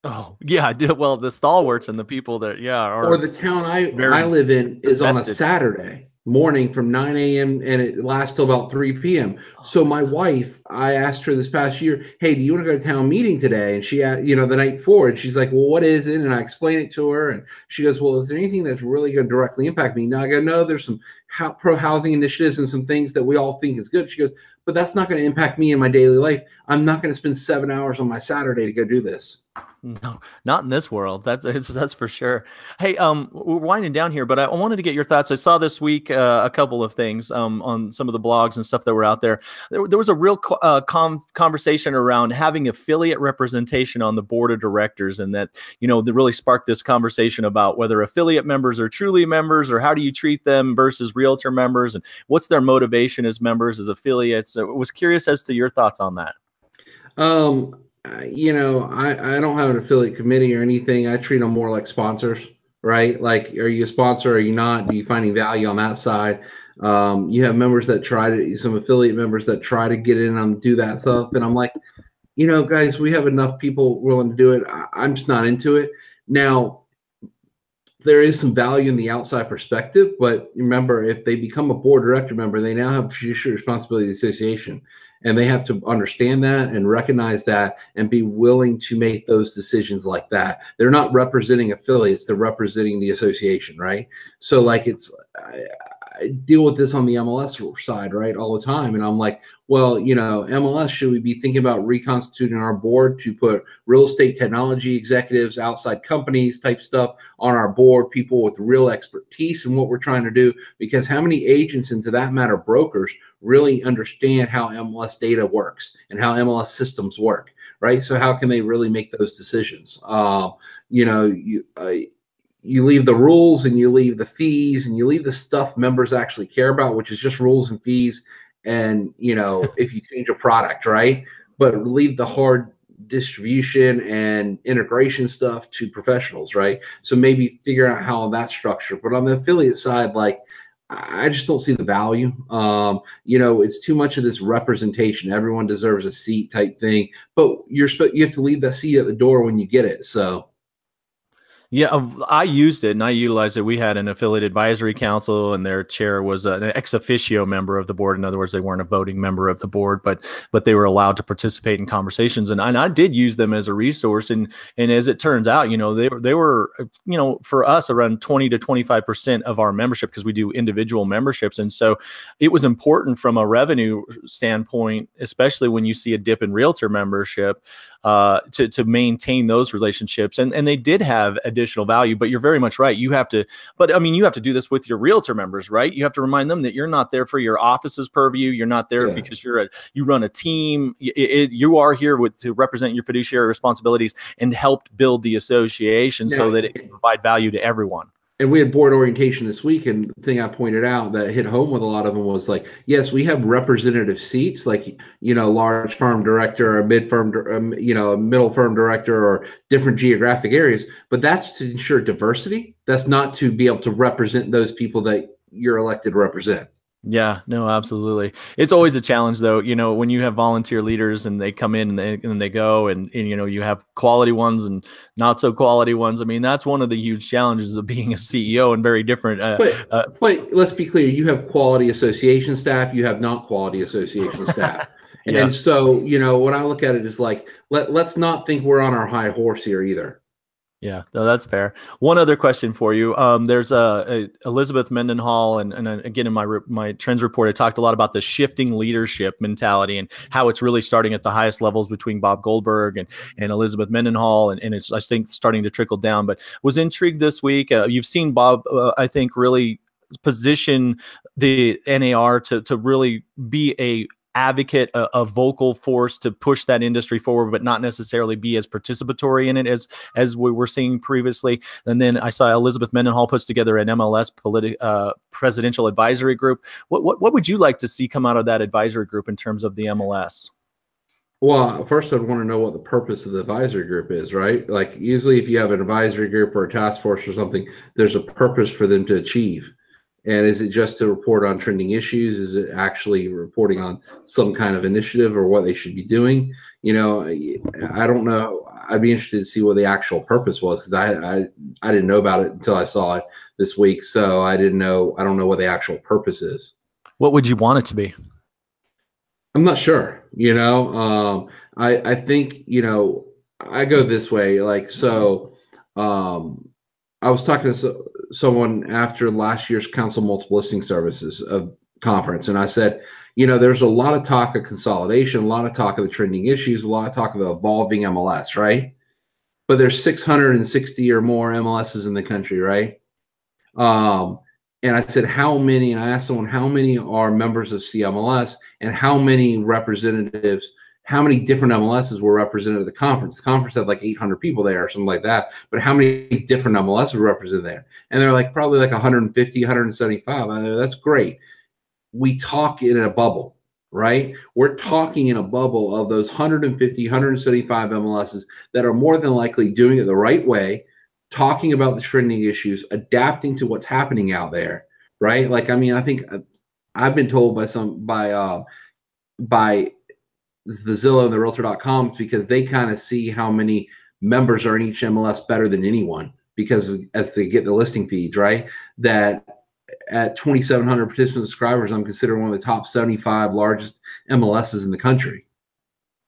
oh, yeah. I do. Well, the stalwarts and the people that, Or are the town very I live in is on a invested. Saturday morning from 9 a.m. and it lasts till about 3 p.m. So my wife, I asked her this past year, hey, do you want to go to town meeting today? And she, the night before, and she's like, well, what is it? And I explained it to her, and she goes, well, is there anything that's really going to directly impact me? Now I go, no, there's some pro housing initiatives and some things that we all think is good. She goes, but that's not going to impact me in my daily life. I'm not going to spend 7 hours on my Saturday to go do this. No, not in this world. That's for sure. Hey, we're winding down here, but I wanted to get your thoughts. I saw this week a couple of things on some of the blogs and stuff that were out there. There was a real conversation around having affiliate representation on the board of directors, and that that really sparked this conversation about whether affiliate members are truly members or how do you treat them versus realtor members, and what's their motivation as members, as affiliates. I was curious as to your thoughts on that. I don't have an affiliate committee or anything. I treat them more like sponsors, right? Like, are you a sponsor? Are you not? Do you finding value on that side? You have members that some affiliate members that try to get in and do that stuff. And I'm like, guys, we have enough people willing to do it. I'm just not into it. Now, there is some value in the outside perspective, but remember, if they become a board director member, they now have fiduciary responsibility of the association, and they have to understand that and recognize that and be willing to make those decisions like that. They're not representing affiliates; they're representing the association, right? So, like, I deal with this on the MLS side, right, all the time. And I'm like, well, MLS, should we be thinking about reconstituting our board to put real estate technology executives, outside companies type stuff on our board, people with real expertise in what we're trying to do? Because how many agents, and to that matter, brokers, really understand how MLS data works and how MLS systems work, right? So how can they really make those decisions? You leave the rules and you leave the fees and you leave the stuff members actually care about, which is just rules and fees. And, if you change a product, right? But leave the hard distribution and integration stuff to professionals, right? So maybe figure out how that's structured. But on the affiliate side, like, I just don't see the value. It's too much of this representation. Everyone deserves a seat type thing, but you have to leave that seat at the door when you get it. So. Yeah, I used it and I utilized it. We had an affiliate advisory council, and their chair was an ex officio member of the board. In other words, they weren't a voting member of the board, but they were allowed to participate in conversations. And I did use them as a resource. And as it turns out, they were for us around 20 to 25% of our membership, because we do individual memberships. And so it was important from a revenue standpoint, especially when you see a dip in realtor membership, to maintain those relationships. And they did have additional value, but you're very much right. You have to do this with your realtor members, right? You have to remind them that you're not there for your office's purview. You're not there because you run a team. You are here to represent your fiduciary responsibilities and help build the association so that it can provide value to everyone. And we had board orientation this week, and the thing I pointed out that hit home with a lot of them was like, yes, we have representative seats, like, large firm director, or mid firm, a middle firm director, or different geographic areas, but that's to ensure diversity. That's not to be able to represent those people that you're elected to represent. Yeah, no, absolutely. It's always a challenge though, when you have volunteer leaders and they come in and they go and you have quality ones and not so quality ones. I mean, that's one of the huge challenges of being a CEO, and very different. But let's be clear, you have quality association staff, you have not quality association staff. Yeah. And so, when I look at it is like, let's not think we're on our high horse here either. Yeah, no, that's fair. One other question for you. There's Elizabeth Mendenhall, and again in my trends report, I talked a lot about the shifting leadership mentality and how it's really starting at the highest levels between Bob Goldberg and Elizabeth Mendenhall, and it's, I think, starting to trickle down. But was intrigued this week. You've seen Bob, I think, really position the NAR to really be a advocate, a vocal force to push that industry forward, but not necessarily be as participatory in it as we were seeing previously. And then I saw Elizabeth Mendenhall puts together an MLS presidential advisory group. What would you like to see come out of that advisory group in terms of the MLS? Well, first I'd want to know what the purpose of the advisory group is, right? Like, usually if you have an advisory group or a task force or something, there's a purpose for them to achieve. And is it just to report on trending issues? Is it actually reporting on some kind of initiative or what they should be doing? I don't know. I'd be interested to see what the actual purpose was, because I didn't know about it until I saw it this week. So I don't know what the actual purpose is. What would you want it to be? I'm not sure. I think, I go this way. Like, so I was talking to someone after last year's Council Multiple Listing Services conference, and I said, there's a lot of talk of consolidation, a lot of talk of the trending issues, a lot of talk of the evolving MLS, right? But there's 660 or more MLSs in the country, right? And I said, how many? And I asked someone, how many are members of CMLS, and how many representatives? How many different MLSs were represented at the conference? The conference had like 800 people there or something like that. But how many different MLSs were represented there? And they're like probably like 150, 175. I know, that's great. We talk in a bubble, right? We're talking in a bubble of those 150, 175 MLSs that are more than likely doing it the right way, talking about the trending issues, adapting to what's happening out there, right? Like, I mean, I think I've been told by the Zillow and the realtor.com, because they kind of see how many members are in each MLS better than anyone, because as they get the listing feeds, right? That at 2,700 participant subscribers, I'm considered one of the top 75 largest MLSs in the country,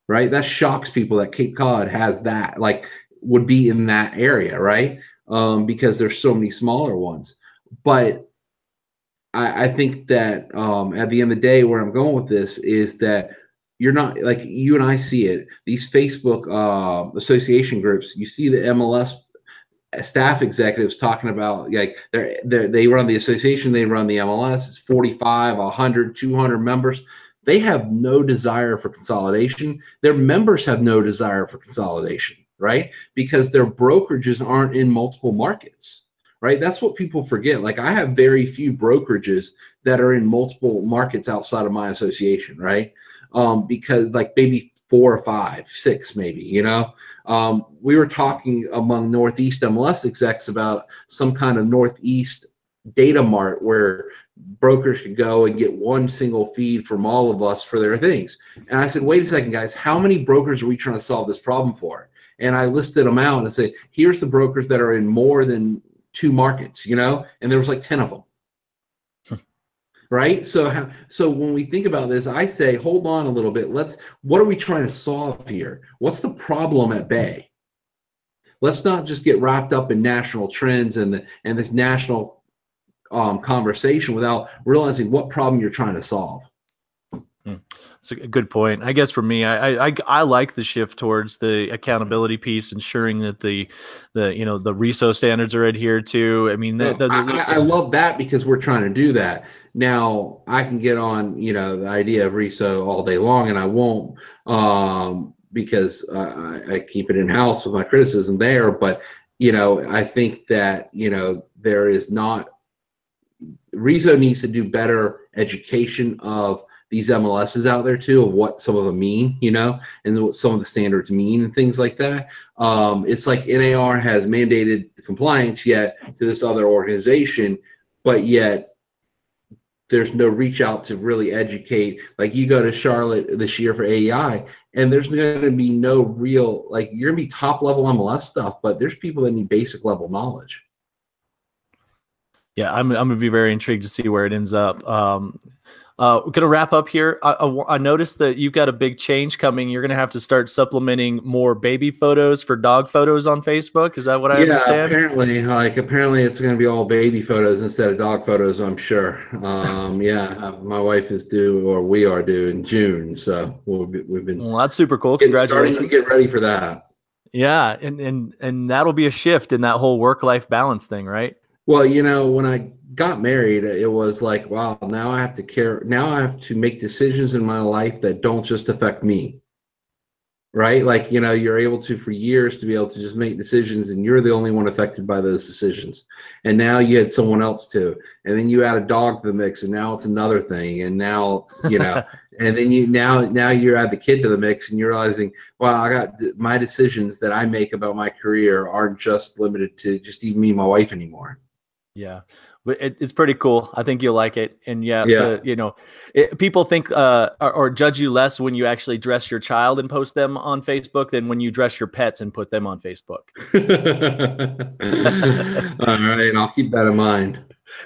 right? That shocks people that Cape Cod has that, like, would be in that area, right? Because there's so many smaller ones. But I think that at the end of the day, where I'm going with this is that you're not, like, you and I see it, these Facebook association groups, you see the MLS staff executives talking about, like, they run the association, they run the MLS, it's 45, 100, 200 members. They have no desire for consolidation. Their members have no desire for consolidation, right? Because their brokerages aren't in multiple markets, right? That's what people forget. Like, I have very few brokerages that are in multiple markets outside of my association, right? Because, like, maybe 4 or 5, 6, maybe, we were talking among Northeast MLS execs about some kind of Northeast data mart where brokers could go and get one single feed from all of us for their things. And I said, wait a second, guys, how many brokers are we trying to solve this problem for? And I listed them out and said, here's the brokers that are in more than 2 markets, and there was like 10 of them. Right. So when we think about this, I say, hold on a little bit. What are we trying to solve here? What's the problem at bay? Let's not just get wrapped up in national trends and this national conversation without realizing what problem you're trying to solve. It's a good point. I guess for me, I like the shift towards the accountability piece, ensuring that the RISO standards are adhered to. I mean, I love that, because we're trying to do that. Now, I can get on, the idea of RISO all day long, and I won't, because I keep it in house with my criticism there. But I think that there is not. Rezo needs to do better education of these MLSs out there too, of what some of them mean, you know, and what some of the standards mean and things like that. It's like NAR has mandated the compliance yet to this other organization, but yet there's no reach out to really educate. Like you go to Charlotte this year for AEI, and there's going to be no real, like you're going to be top level MLS stuff, but there's people that need basic level knowledge. Yeah, I'm going to be very intrigued to see where it ends up. We're going to wrap up here. I noticed that you've got a big change coming. You're going to have to start supplementing more baby photos for dog photos on Facebook. Is that what I understand? Apparently it's going to be all baby photos instead of dog photos, I'm sure. My wife is due, or we are due in June. So we've been. Well, that's super cool. Congratulations. Starting to get ready for that. Yeah. And that'll be a shift in that whole work-life balance thing, right? Well, you know, when I got married, it was like, wow, now I have to care. Now I have to make decisions in my life that don't just affect me. Right? Like, you know, you're able to, for years, to be able to just make decisions, and you're the only one affected by those decisions. And now you had someone else too. And then you add a dog to the mix, and now it's another thing. And now, you know, and then now you add the kid to the mix, and you're realizing, wow, I got my decisions that I make about my career aren't just limited to just even me and my wife anymore. Yeah, but it's pretty cool. I think you'll like it. And people think or judge you less when you actually dress your child and post them on Facebook than when you dress your pets and put them on Facebook. All right, I'll keep that in mind.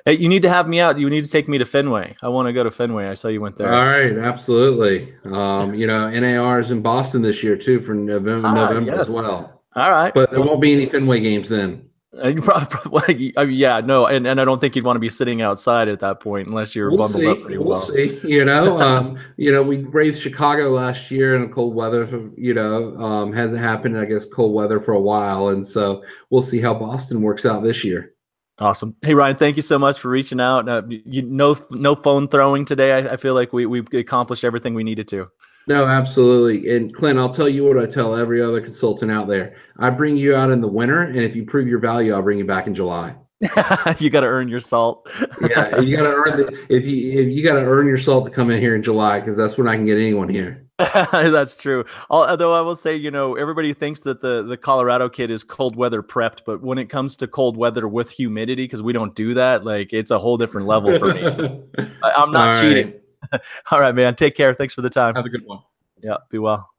Hey, you need to have me out. You need to take me to Fenway. I want to go to Fenway. I saw you went there. All right, absolutely. NAR is in Boston this year too for November yes. as well. All right, but there won't be any Fenway games then. Yeah, no, and I don't think you'd want to be sitting outside at that point unless you're bundled up pretty well. We'll see. You know, we braved Chicago last year in a cold weather. Hasn't happened, I guess, cold weather for a while, and so we'll see how Boston works out this year. Awesome. Hey, Ryan, thank you so much for reaching out. No phone throwing today. I feel like we accomplished everything we needed to. No, absolutely. And Clint, I'll tell you what I tell every other consultant out there. I bring you out in the winter, and if you prove your value, I'll bring you back in July. You got to earn your salt. Yeah, you got to earn if you got to earn your salt to come in here in July, because that's when I can get anyone here. That's true. Although I will say, everybody thinks that the Colorado kid is cold weather prepped, but when it comes to cold weather with humidity, because we don't do that, like it's a whole different level for me. So I'm not cheating. All right, man. Take care. Thanks for the time. Have a good one. Yeah, be well.